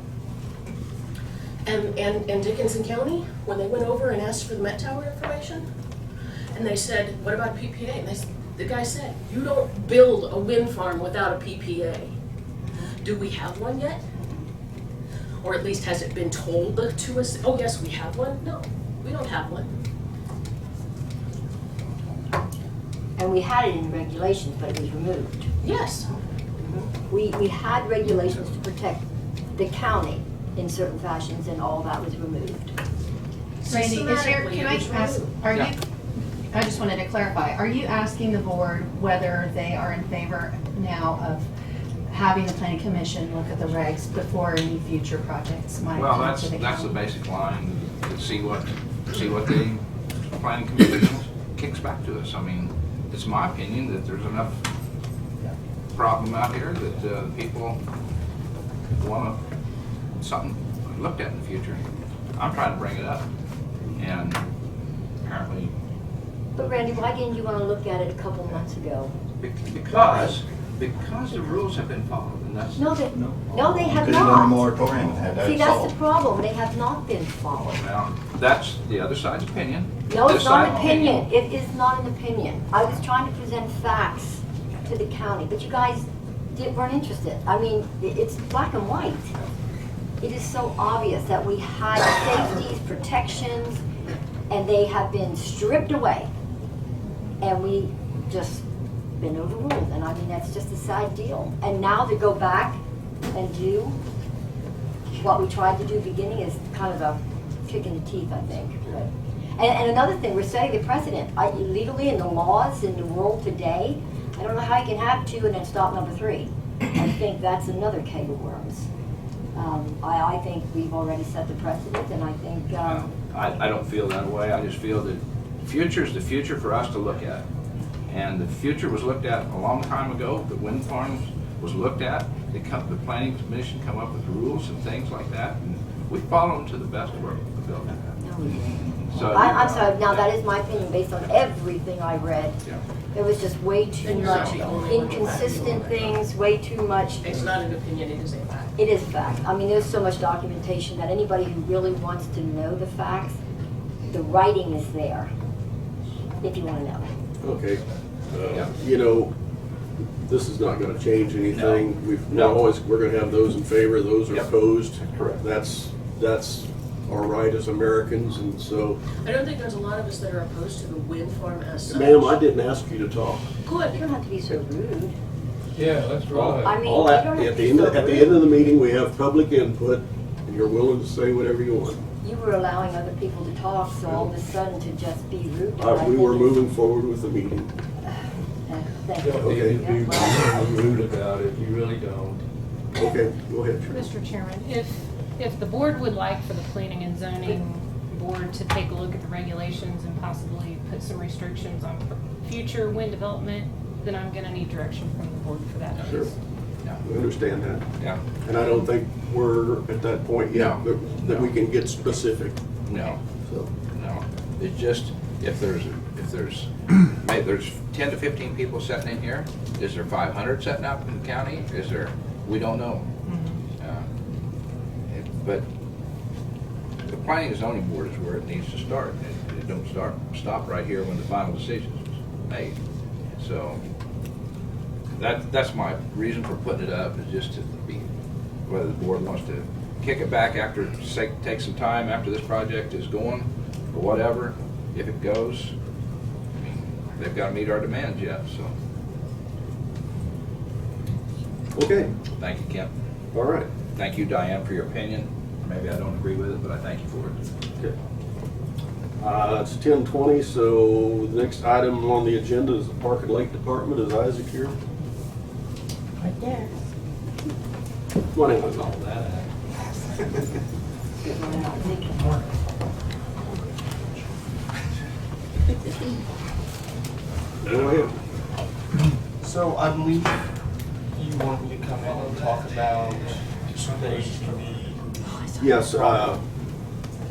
and Dickinson County, when they went over and asked for the Met Tower information, and they said, what about PPA? And the guy said, you don't build a wind farm without a PPA. Do we have one yet? Or at least has it been told to us? Oh, yes, we have one? No, we don't have one. And we had it in regulations, but it was removed. Yes. We had regulations to protect the county in certain fashions, and all that was removed. Randy, can Systematically, I it was ask, removed. are you, Yeah. I just wanted to clarify, are you asking the board whether they are in favor now of having the planning commission look at the regs before any future projects might Well, come to the that's the county? basic line, to see what the planning commission kicks back to us. I mean, it's my opinion that there's enough problem out here that people want something looked at in the future. I'm trying to bring it up, and apparently, But Randy, why didn't you want to look at it a couple months ago? because the rules have been followed, and that's. No, they have Could've done a not. moratorium and had that See, that's solved. the problem, they have not been followed. Well, that's the other side's opinion. No, This it's not an side- opinion, it is not an opinion. I was trying to present facts to the county, but you guys weren't interested. I mean, it's black and white. It is so obvious that we had safeties, protections, and they have been stripped away. And we just been overruled, and I mean, that's just a sad deal. And now to go back and do what we tried to do beginning is kind of a kick in the teeth, I think. But, and another thing, we're setting the precedent. Legally in the laws in the world today, I don't know how you can have two and then stop number three. I think that's another keg of worms. I think we've already set the precedent, and I think, I don't feel that way. I just feel that future is the future for us to look at. And the future was looked at a long time ago. The wind farms was looked at. The planning commission come up with rules and things like that. And we follow them to the best of our ability. no, we didn't. So, I'm sorry, now that is my opinion based on everything I read. Yeah. There was just way too And you're not much the only one. inconsistent things, way too much. It's not an opinion, it is a fact. It is fact. I mean, there's so much documentation that anybody who really wants to know the facts, the writing is there, if you want to know. Okay, Yeah. you know, this is not gonna change anything. No. We're gonna have those in favor, those are Yep. opposed. Correct. That's our right as Americans, and so, I don't think there's a lot of us that are opposed to the wind farm as such. ma'am, I didn't ask you to talk. You Good. don't have to be so rude. Yeah, that's right. I mean, you All don't that, have at to the be end, so at the end of rude. the meeting, we have public input, and you're willing to say whatever you want. You were allowing other people to talk, so all of a sudden to just be rude. to them, I We were think moving forward with the meeting. Thank You don't you. need to be rude about it, you really don't. Okay, go ahead, Trish. Mr. Chairman, if the board would like for the planning and zoning board to take a look at the regulations and possibly put some restrictions on future wind development, then I'm gonna need direction from the board for that. Sure. Yeah. We understand that. Yeah. And I don't think we're at that point yet, No. that we can get specific, No, so. no. It's just, if there's, maybe there's 10 to 15 people sitting in here, is there 500 sitting out in the county? Is there, we don't know. But the planning and zoning board is where it needs to start. It don't stop right here when the final decision is made. So that's my reason for putting it up, is just to be, whether the board wants to kick it back after, take some time after this project is going, or whatever. If it goes, I mean, they've got to meet our demands yet, so. Okay, Thank you, Kent. all right. Thank you, Diane, for your opinion. Maybe I don't agree with it, but I thank you for it. Okay. It's 10:20, so the next item on the agenda is the Park and Lake Department. Is Isaac here? Right there. Come on in. Good morning, Isaac. Go ahead. So I believe you want me to come in and talk about the HTV. Yes,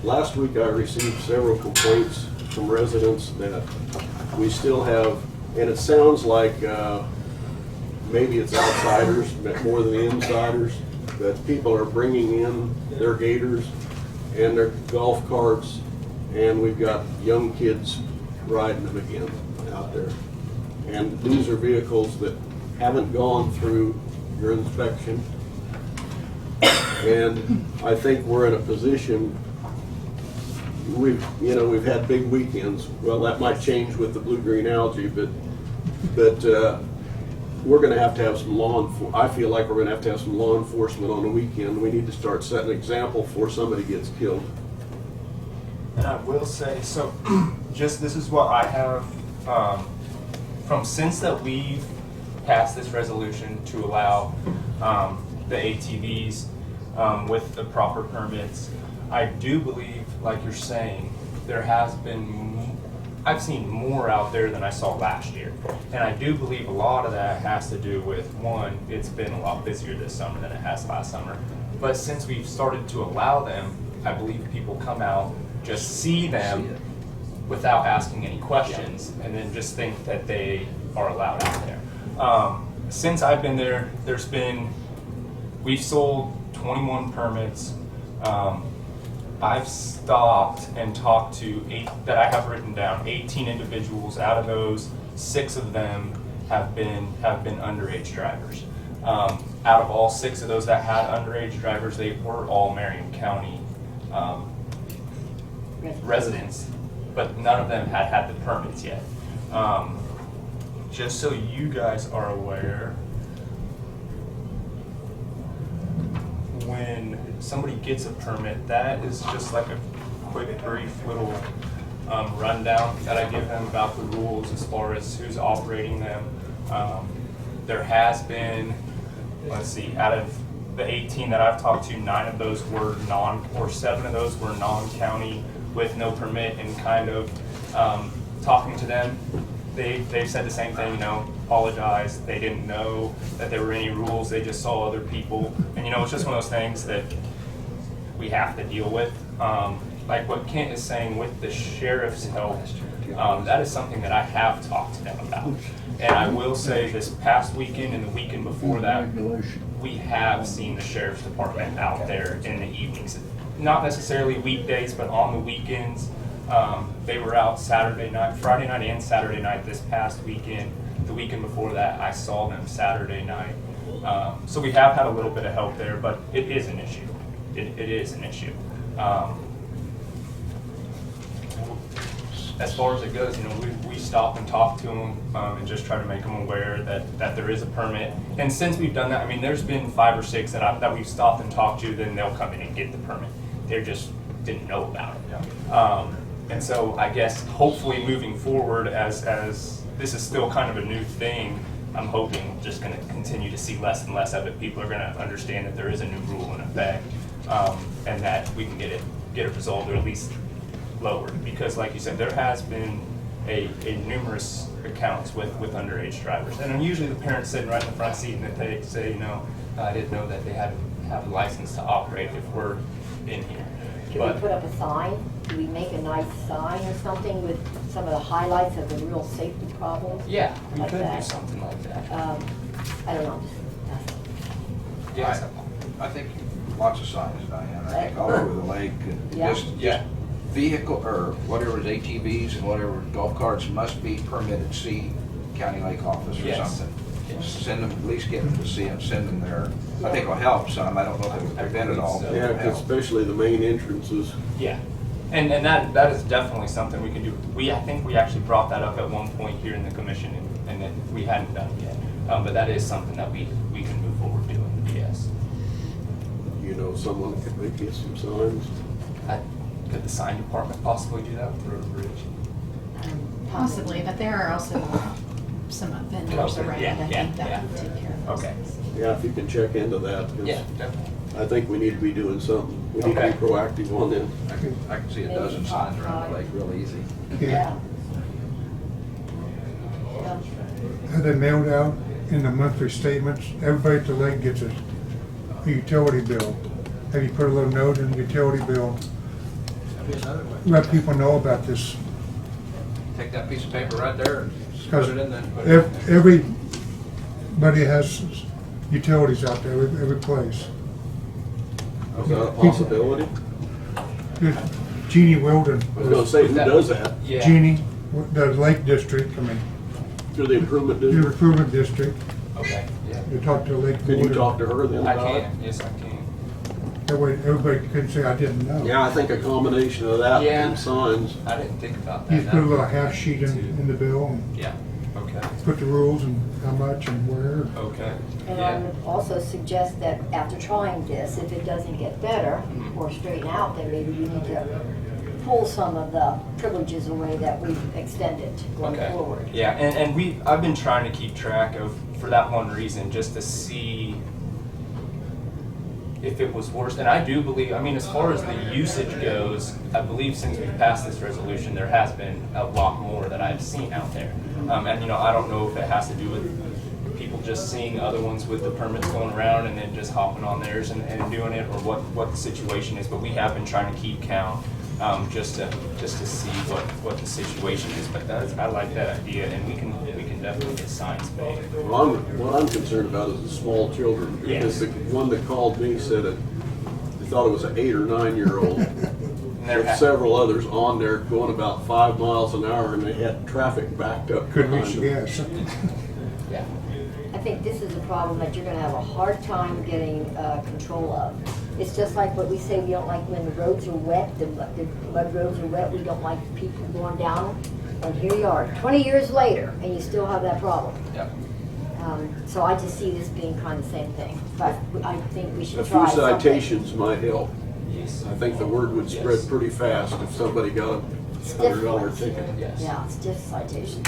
last week I received several complaints from residents that we still have, and it sounds like maybe it's outsiders, but more than the insiders, that people are bringing in their gators and their golf carts, and we've got young kids riding them again out there. And these are vehicles that haven't gone through your inspection. And I think we're in a position, we've had big weekends. Well, that might change with the blue-green algae, but we're gonna have to have some I feel like we're gonna have to have some law enforcement on the weekend. We need to start setting an example before somebody gets killed. And I will say, so just this is what I have from since that we've passed this resolution to allow the ATVs with the proper permits. I do believe, like you're saying, there has been, I've seen more out there than I saw last year. And I do believe a lot of that has to do with, one, it's been a lot busier this summer than it has last summer. But since we've started to allow them, I believe people come out, just see them without asking any questions, and then just think that they are allowed out there. Since I've been there, we've sold 21 permits. I've stopped and talked to that I have written down, 18 individuals. Out of those, 6 of them have been underage drivers. Out of all 6 of those that had underage drivers, they were all Marion County residents, but none of them had the permits yet. Just so you guys are aware, when somebody gets a permit, that is just like a quick, brief little rundown that I give them about the rules as far as who's operating them. There has been, let's see, out of the 18 that I've talked to, 9 of those were 7 of those were non-county with no permit, and kind of talking to them, they said the same thing, apologize. They didn't know that there were any rules. They just saw other people. And it's just one of those things that we have to deal with. Like what Kent is saying with the sheriff's help, that is something that I have talked to them about. And I will say this past weekend and the weekend before that, we have seen the sheriff's department out there in the evenings. Not necessarily weekdays, but on the weekends. They were out Friday night and Saturday night this past weekend. The weekend before that, I saw them Saturday night. So we have had a little bit of help there, but it is an issue. It is an issue. As far as it goes, we stop and talk to them and just try to make them aware that there is a permit. And since we've done that, there's been 5 or 6 that we've stopped and talked to, then they'll come in and get the permit. They just didn't know about it. And so I guess hopefully moving forward as this is still kind of a new thing. I'm hoping just going to continue to see less and less of it. People are going to understand that there is a new rule in effect, and that we can get it resolved or at least lowered. Because, like you said, there has been a numerous accounts with underage drivers, and usually the parents sitting right in the front seat, and they say, you know, I didn't know that they had to have a license to operate if we're in here. Can we put up a sign? Do we make a nice sign or something with some of the highlights of the real safety problems? Yeah, we Like could do that. something like that. I don't know, Yeah, I think lots of signs, Diane. I think all over the lake, and Yeah. just vehicle, or whatever is ATVs and whatever golf carts must be permitted. See county lake office or Yes. something. Send them, at least get them to see them, send them there. I think it'll help some. I don't know if it'll prevent it all. but Yeah, it'll 'cause help. especially the main entrances. Yeah, and that is definitely something we can do. I think we actually brought that up at one point here in the commission, and that we hadn't done yet. But that is something that we can move forward doing. Yes. You know, someone could make you some signs. Could the sign department possibly do that with Road and Bridge? Possibly, but there are also some vendors Okay, around, yeah, I yeah, think that yeah. would take care of those Okay. things. Yeah, if you can check into that, 'cause Yeah, definitely. I think we need to be doing something. We need to Okay. be proactive on them. I can see a dozen signs around the lake real easy. Yeah. Have they mailed out in the monthly statements? Everybody at the lake gets a utility bill. Have you put a little note in the utility bill? That'd be another way. Let people know about this. Take that piece of paper right there and just put Because it in there. everybody has utilities out there, every place. Is that a possibility? There's Jeannie Wilden, I was gonna say, who does that? Yeah. Jeannie, the Lake District, I mean, Through the improvement the district? Improvement District, Okay. Yeah. you talk to Lake Can you Board. talk to her then I about it? can. Yes, I can. That way everybody can say, I didn't know. Yeah, I think a combination of that Yeah. and signs. I didn't think about that. You just put a little half sheet in the bill and Yeah. Okay. put the rules and how much and where. Okay. And I would also suggest that after trying this, if it doesn't get better or straighten out, then maybe we need to pull some of the privileges away that we've extended going Okay. forward. Yeah, and I've been trying to keep track of, for that one reason, just to see if it was worse. And I do believe, I mean, as far as the usage goes, I believe since we passed this resolution, there has been a lot more that I've seen out there. And, you know, I don't know if it has to do with people just seeing other ones with the permits going around and then just hopping on theirs and doing it, or what the situation is. But we have been trying to keep count, just to see what the situation is. But I like that idea, and we can definitely get signs made. Well, what I'm concerned about is the small children. Because Yes. the one that called me said they thought it was an 8 or 9-year-old. With several others on there going about 5 miles an hour, and they had traffic backed up. Couldn't behind reach the them. gas. Yeah. I think this is a problem that you're gonna have a hard time getting control of. It's just like what we say, we don't like when the roads are wet, the mud roads are wet, we don't like people going down them. And here you are, 20 years later, and you still have that problem. Yep. So I just see this being kind of the same thing, but I think we A should few try something. citations might help. Yes. I think the word would spread Yes. pretty fast if somebody got a $100 ticket. Yes. Yeah, it's just citations.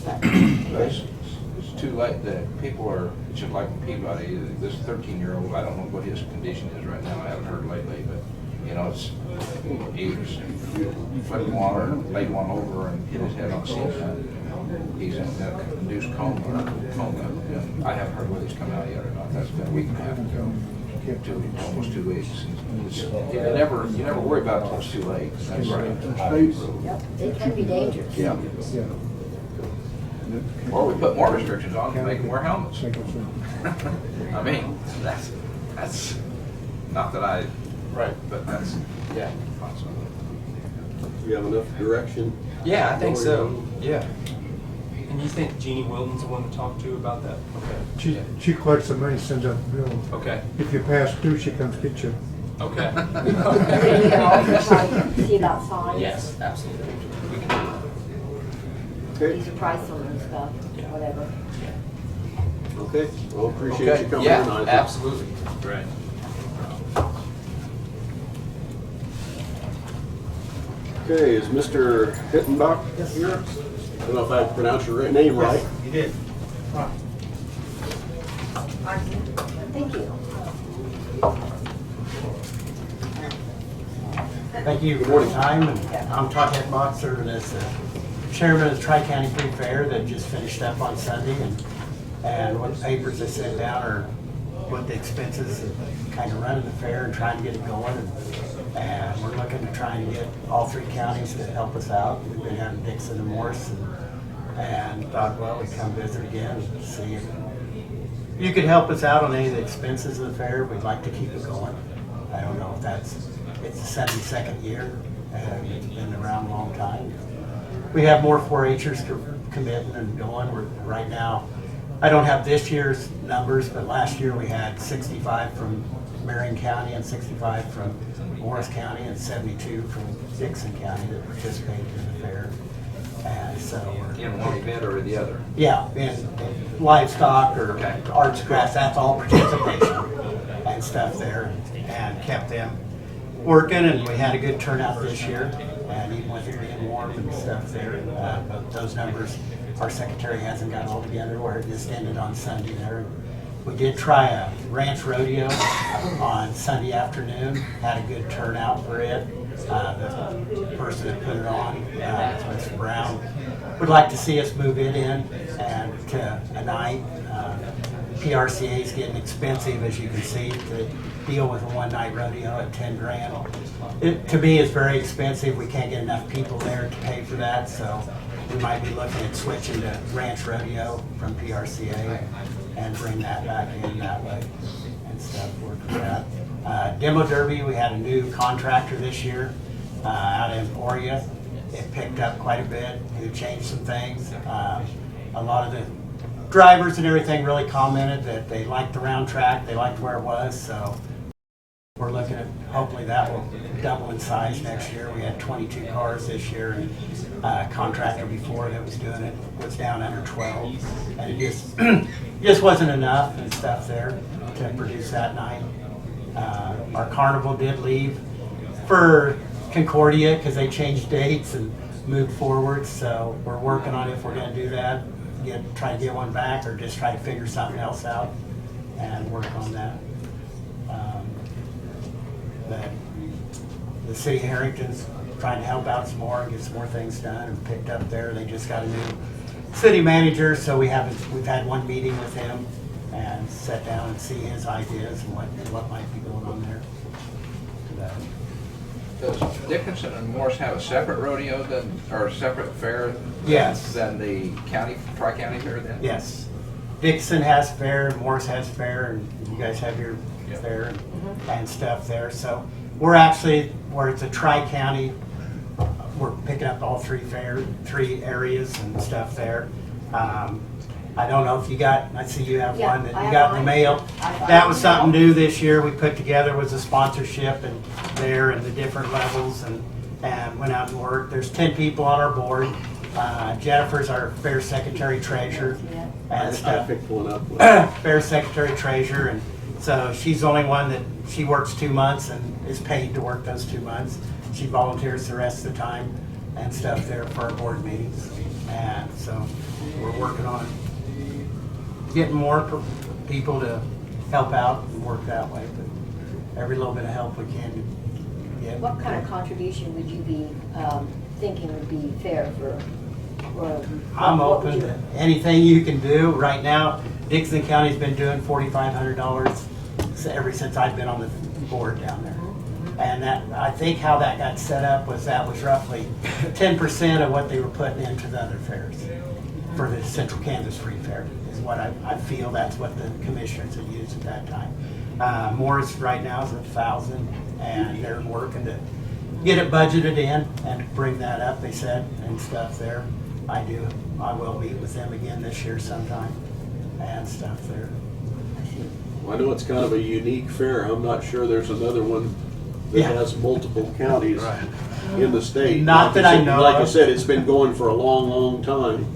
But, It's too late. The people are, it's just like Peabody, this 13-year-old, I don't know what his condition is right now. I haven't heard lately, but, you know, he was flooding water, laid one over and hit his head on the seat. He's in a induced coma. And I haven't heard whether he's come out yet or not. That's been a week and a half ago. Almost 2 weeks. You never worry about it until it's too late. That's right. yep, it can be dangerous. Yeah. Or we put more restrictions on to make them wear helmets. I mean, that's not that I, Right. but that's, Yeah. You have enough direction? Yeah, I think so. Yeah. And you think Jeannie Wilden's the one to talk to about that? Okay. She collects the money, sends out the bill. Okay. If you pass through, she comes get you. Okay. And then you can also try to see about signs. Yes, absolutely. We can do that. Okay, Use a price on them and stuff, Yeah. whatever. okay. Well, appreciate you coming in, Yeah, Isaac. absolutely. Right. Okay, is Mr. Hittenbach here? I don't know if I pronounced your name right. You did. Thank you. Thank you. Good morning. I'm Todd Headlock, serving as the chairman of the Tri-County Free Fair that just finished up on Sunday. And what the papers they sent down are what the expenses of kind of running the fair and trying to get it going. And we're looking to try and get all three counties to help us out. We've been having Dixon and Morris and thought, well, we'd come visit again and see if you could help us out on any of the expenses of the fair. We'd like to keep it going. I don't know if it's the 72nd year, and it's been around a long time. We have more 4-Hers committing and going. We're right now, I don't have this year's numbers, but last year we had 65 from Marion County and 65 from Morris County and 72 from Dixon County that participated in the fair. And so In one event or the other? yeah, in livestock or arts and crafts, that's all participation and stuff there, and kept them working. And we had a good turnout this year, and even with it being warm and stuff there. But those numbers, our secretary hasn't got all together where it just ended on Sunday there. We did try a ranch rodeo on Sunday afternoon, had a good turnout for it. The person that put it on, Mr. Brown, would like to see us move it in and to a night. PRCA is getting expensive, as you can see, to deal with a one-night rodeo at 10 grand. It, to me, is very expensive. We can't get enough people there to pay for that, so we might be looking at switching to ranch rodeo from PRCA and bring that back in that way and stuff, work with that. Demo Derby, we had a new contractor this year out in Oria. It picked up quite a bit, who changed some things. A lot of the drivers and everything really commented that they liked the round track, they liked where it was, so we're looking at, hopefully that will double in size next year. We had 22 cars this year, and a contractor before that was doing it was down under 12, and it just wasn't enough and stuff there to produce that night. Our carnival did leave for Concordia because they changed dates and moved forward, so we're working on if we're going to do that, try to get one back or just try to figure something else out and work on that. But the city of Harrington's trying to help out some more and get some more things done and picked up there. They just got a new city manager, so we've had one meeting with him and sat down and see his ideas and what might be going on there. Does Dickinson and Morris have a separate rodeo or a separate fair? Yes. Than the county, Tri-County fair then? Yes. Dixon has fair, and Morris has fair, and you guys have your fair and stuff there. So we're actually, where it's a Tri-County, we're picking up all three areas and stuff there. I don't know if you got, I see you have one that you got in the mail. That was something new this year we put together, was a sponsorship and there and the different levels and went out and worked. There's 10 people on our board. Jennifer's our fair secretary treasurer and stuff. I picked one up. Fair secretary treasurer, and so she's the only one that she works 2 months and is paid to work those 2 months. She volunteers the rest of the time and stuff there for our board meetings. And so we're working on getting more people to help out and work that way, but every little bit of help we can get. What kind of contribution would you be thinking would be fair for? I'm open to anything you can do. Right now, Dixon County's been doing $4,500 ever since I've been on the board down there. And that, I think how that got set up was that was roughly 10% of what they were putting into the other fairs for the Central Kansas Free Fair is what I feel that's what the commissioners had used at that time. Morris right now is $1,000 and they're working to get it budgeted in and bring that up, they said, and stuff there. I will meet with them again this year sometime and stuff there. Well, I know it's kind of a unique fair. I'm not sure there's another one that has multiple counties in the state. Not that I know Like I of. said, it's been going for a long, long time.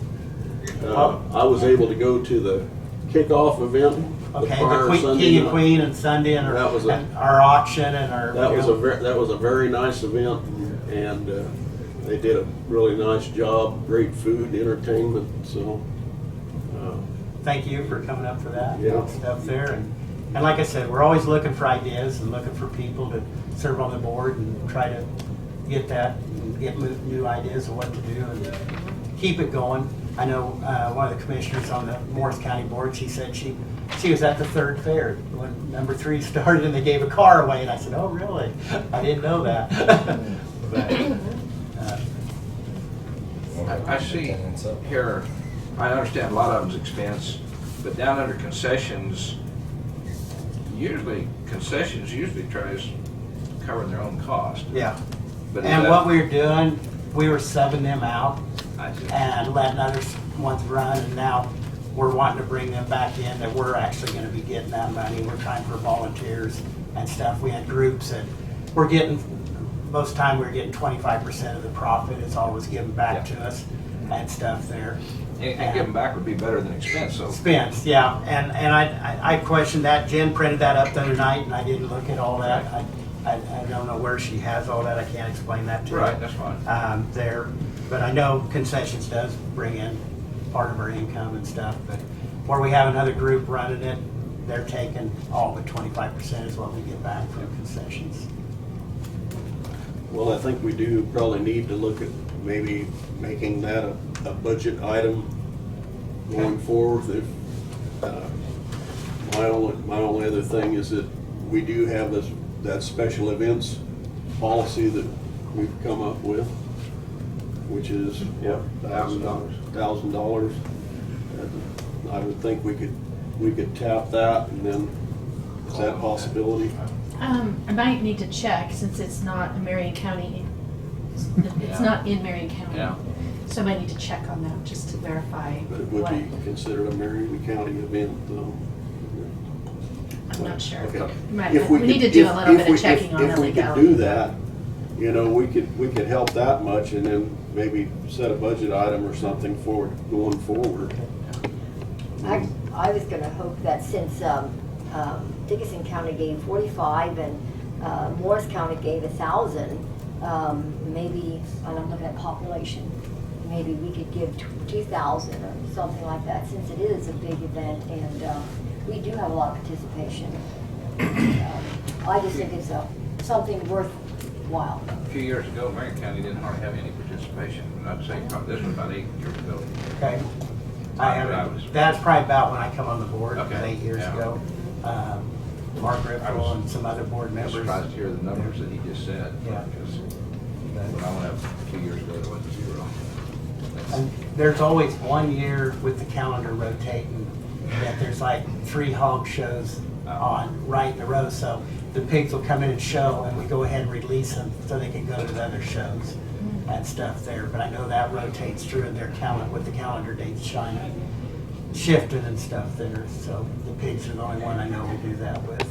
I was able to go to the kickoff event. Okay, the King and Queen and Sunday and our auction and our. That was a very nice event, and they did a really nice job, great food, entertainment, so. Thank you for coming up for that Yeah. stuff there. And like I said, we're always looking for ideas and looking for people to serve on the board and try to get that, and get new ideas of what to do and keep it going. I know one of the commissioners on the Morris County Board, she said she was at the 3rd fair when number 3 started and they gave a car away. And I said, oh, really? I didn't know that. But, I see here, I understand a lot of them's expense, but down under concessions, concessions usually tries covering their own cost. yeah. But is And that- what we were doing, we were subbing them out I see. and letting other ones run, and now we're wanting to bring them back in, that we're actually gonna be getting that money. We're trying for volunteers and stuff. We had groups that we're getting, most time we're getting 25% of the profit. It's always given back to us and stuff there. And giving back would be better than expense, so. Expense, yeah, and I questioned that. Jen printed that up the other night, and I didn't look at all that. I don't know where she has all that. I can't explain that to you. Right, that's fine. There, but I know concessions does bring in part of our income and stuff, but where we have another group running it, they're taking all but 25% is what we get back from concessions. Well, I think we do probably need to look at maybe making that a budget item going forward. If, my only other thing is that we do have that special events policy that we've come up with, which is what, $1,000. I would think we could tap that, and then is that a possibility? I might need to check since it's not a Marion County, it's not in Marion County. Yeah. So I might need to check on that just to verify But it would what, be considered a Marion County event, though. I'm not sure. Okay. We need to do a little bit of checking on the If we could legality. do that, you know, we could help that much, and then maybe set a budget item or something for going forward. I was gonna hope that since Dickinson County gave 45 and Morris County gave 1,000, maybe, and I'm looking at population, maybe we could give 2,000 or something like that, since it is a big event and we do have a lot of participation. I just think it's something worthwhile. A few years ago, Marion County didn't hardly have any participation. I'd say probably this was about 8 years ago. Okay. That's probably about when I come on the board, 8 years ago. Mark Ripple and some other board I was members. surprised to hear the numbers that he just said. Yeah. Because when I went up a few years ago, there wasn't 0. And there's always 1 year with the calendar rotating that there's like 3 hog shows on right in a row. So the pigs will come in and show, and we go ahead and release them so they can go to the other shows and stuff there. But I know that rotates through in their calendar with the calendar dates shifting and stuff there. So the pigs are the only one I know we do that with.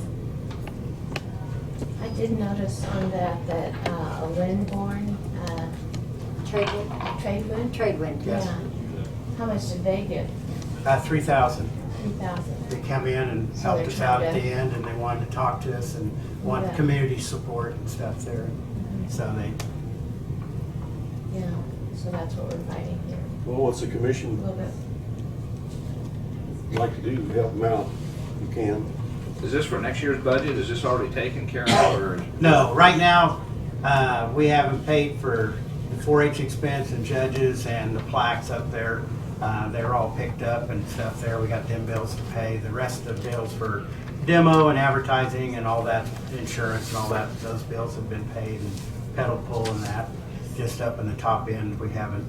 I did notice on that a Lindborn, Tradewind? Tradewind, Yes. Yeah. How much did they get? 3,000. 3,000. They come in and So helped they're us out at trying the to- end, and they wanted to talk to us and want Yeah. community support and stuff there. So they, Yeah, so that's what we're fighting here. Well, what's the A commission little bit. like to do to help them out? You can. Is this for next year's budget? Is this already taken care of, or? no, right now, we haven't paid for the 4-H expense and judges and the plaques up there. They're all picked up and stuff there. We got them bills to pay. The rest of the bills for demo and advertising and all that, insurance and all that, those bills have been paid, and pedal pull and that. Just up in the top end, we haven't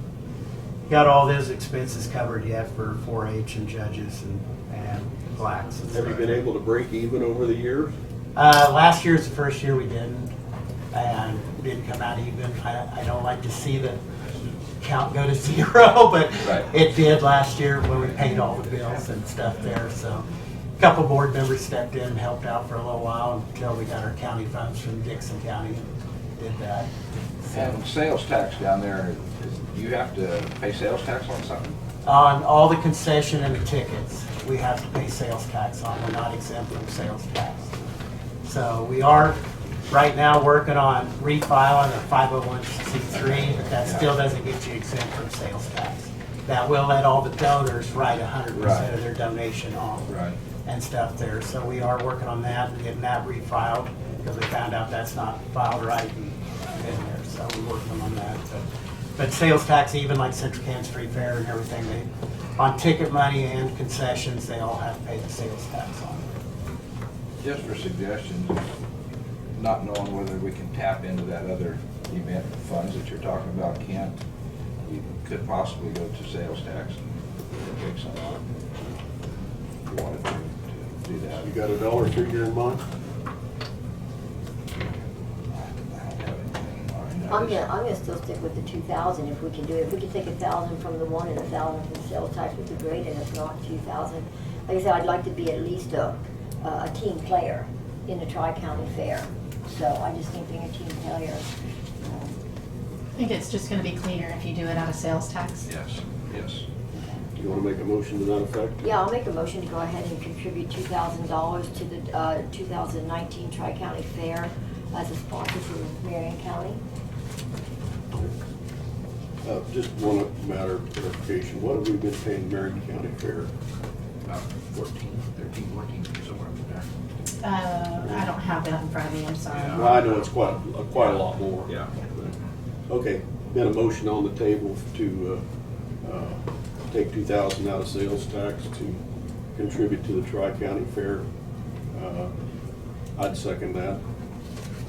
got all those expenses covered yet for 4-H and judges and plaques. and Have you stuff. been able to break even over the years? Last year's the first year we didn't, and didn't come out even. I don't like to see the count go to 0, but Right. it did last year when we paid all the bills and stuff there. So a couple board members stepped in and helped out for a little while until we got our county funds from Dixon County and did that. And sales tax down there, do you have to pay sales tax on something? On all the concession and the tickets, we have to pay sales tax on. We're not exempt from sales tax. So we are right now working on refiling a 501c3, but that still doesn't get you exempt from sales tax. That will let all the donors write 100% of their donation off Right. and stuff there. So we are working on that and getting that refiled because we found out that's not filed right in there. So we're working on that. But sales tax, even like Central Kansas Street Fair and everything, on ticket money and concessions, they all have to pay the sales tax on it. Just for suggestions, not knowing whether we can tap into that other event funds that you're talking about, Kent, you could possibly go to sales tax and take some on. If you wanted to do that. You got a dollar figure in mind? I'm gonna still stick with the 2,000 if we can do it. If we can take 1,000 from the one and 1,000 from the sales tax would be great, and if not, 2,000. Like I said, I'd like to be at least a team player in the Tri-County Fair. So I just think being a team player. I think it's just gonna be cleaner if you do it out of sales tax. Yes, yes. Do you want to make a motion to that effect? Yeah, I'll make a motion to go ahead and contribute $2,000 to the 2019 Tri-County Fair as a sponsor for Marion County. Just one matter of clarification. What have we been paying Marion County Fair? About 13, 14, somewhere up there. I don't have that in front of me, I'm sorry. Yeah. Well, I know it's quite a lot more. Yeah. Okay, been a motion on the table to take 2,000 out of sales tax to contribute to the Tri-County Fair. I'd second that.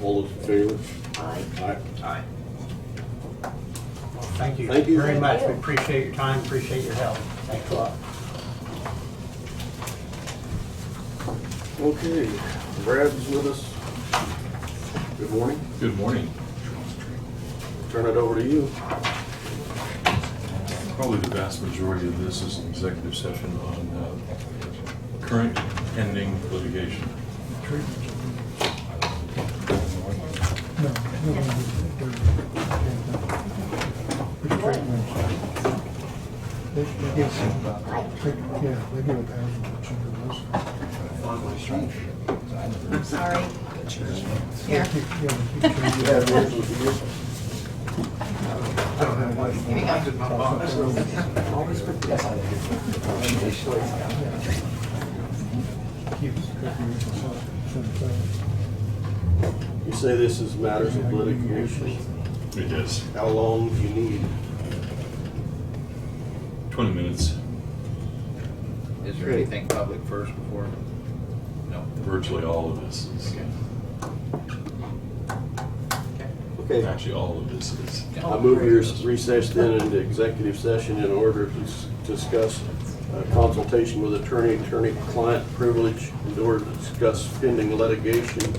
All those in favor? Aye. Aye. Aye. Thank you. Thank you. Very much. Thank We you. appreciate your time, appreciate your help. Thanks a lot. Okay, Brad's with us. Good morning. Good morning. Turn it over to you. Probably the vast majority of this is an executive session on current pending litigation. They give a I'm sorry. Here. You say this is matters of litigation. It is. How long do you need? 20 minutes. Is there anything public first before? No. Virtually all of this is. Okay. Actually, all of this is. I move your recess then into executive session in order to discuss consultation with attorney-client privilege in order to discuss pending litigation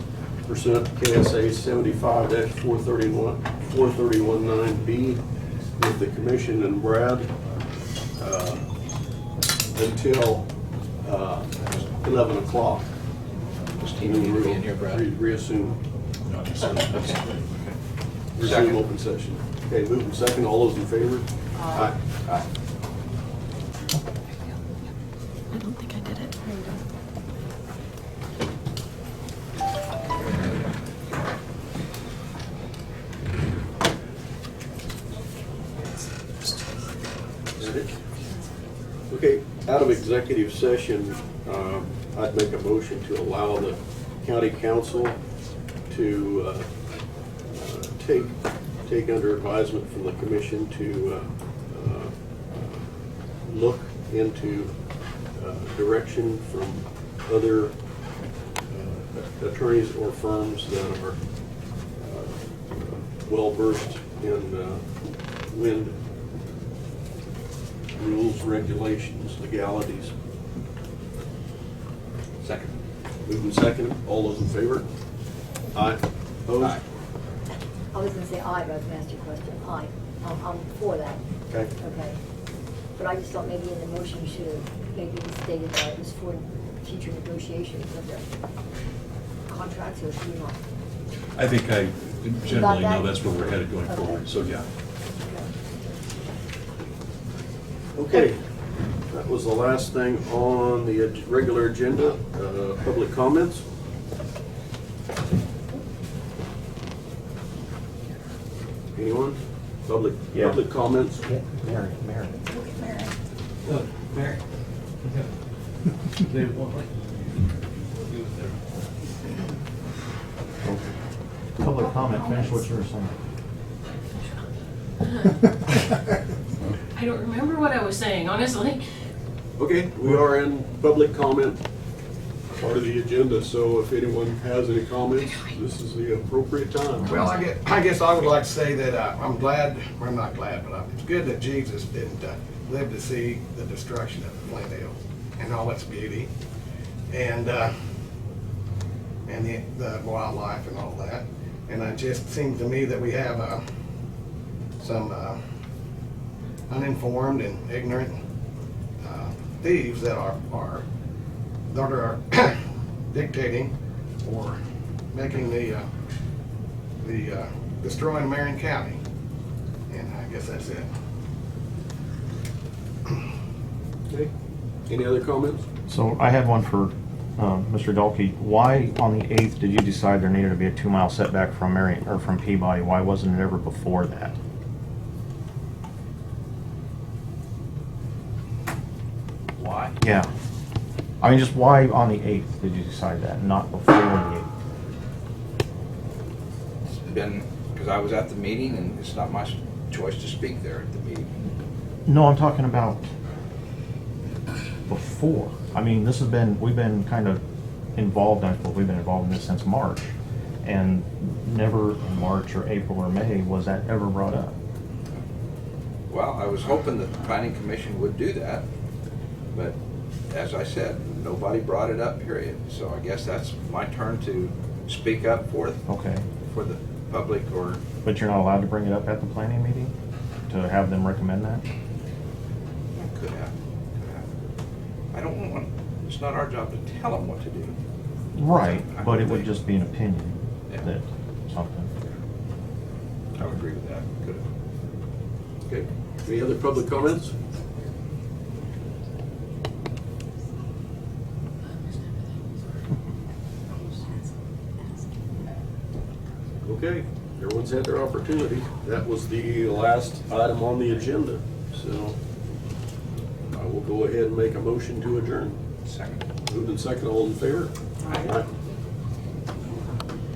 pursuant to KSA 75-431-9B with the commission and Brad until 11 o'clock. Does Tina need to be in here, Brad? Reassume. Not just- okay. Resume open session. Okay, moving second. All those in favor? Aye. Aye. I don't think I did it. Okay, out of executive session, I'd make a motion to allow the county council to take under advisement from the commission to look into direction from other attorneys or firms that are well-versed in wind rules, regulations, legalities. Second. Moving second. All those in favor? Aye. Opposed? Aye. I was gonna say aye, but I was gonna ask you a question. Aye. I'm for that. Okay. Okay. But I just thought maybe in the motion you should have maybe stated that it was for future negotiations of the contracts, or should you not? I think I generally that? know that's where we're headed going Okay. forward, so yeah. Okay, that was the last thing on the regular agenda. Public comments? Anyone? Public comments? Mary. Look, Mary. They won't like you with their. Public comment, finish what you were saying. I don't remember what I was saying, honestly. Okay, we are in public comment, part of the agenda, so if anyone has any comments, this is the appropriate time. Well, I guess I would like to say that I'm glad, well, I'm not glad, but it's good that Jesus didn't live to see the destruction of Glendale and all its beauty, and the wildlife and all that. And it just seems to me that we have some uninformed and ignorant thieves that are dictating or making the destroying Marion County. And I guess that's it. Okay, any other comments? So I had one for Mr. Dalkey. Why on the 8th did you decide there needed to be a 2-mile setback from Marion, or from Peabody? Why wasn't it ever before that? Why? Yeah. I mean, just why on the 8th did you decide that, not before the 8th? It's been, because I was at the meeting, and it's not my choice to speak there at the meeting. No, I'm talking about before. I mean, this has been, we've been kind of involved, we've been involved in this since March, and never in March or April or May was that ever brought up. Well, I was hoping that the planning commission would do that, but as I said, nobody brought it up, period. So I guess that's my turn to speak up for the public, or... But you're not allowed to bring it up at the planning meeting, to have them recommend that? Could have. I don't want, it's not our job to tell them what to do. Right, but it would just be an opinion that something. I would agree with that, could have. Okay, any other public comments? Okay, everyone's had their opportunity. That was the last item on the agenda, so I will go ahead and make a motion to adjourn. Second. Moved and second, all in favor? Aye.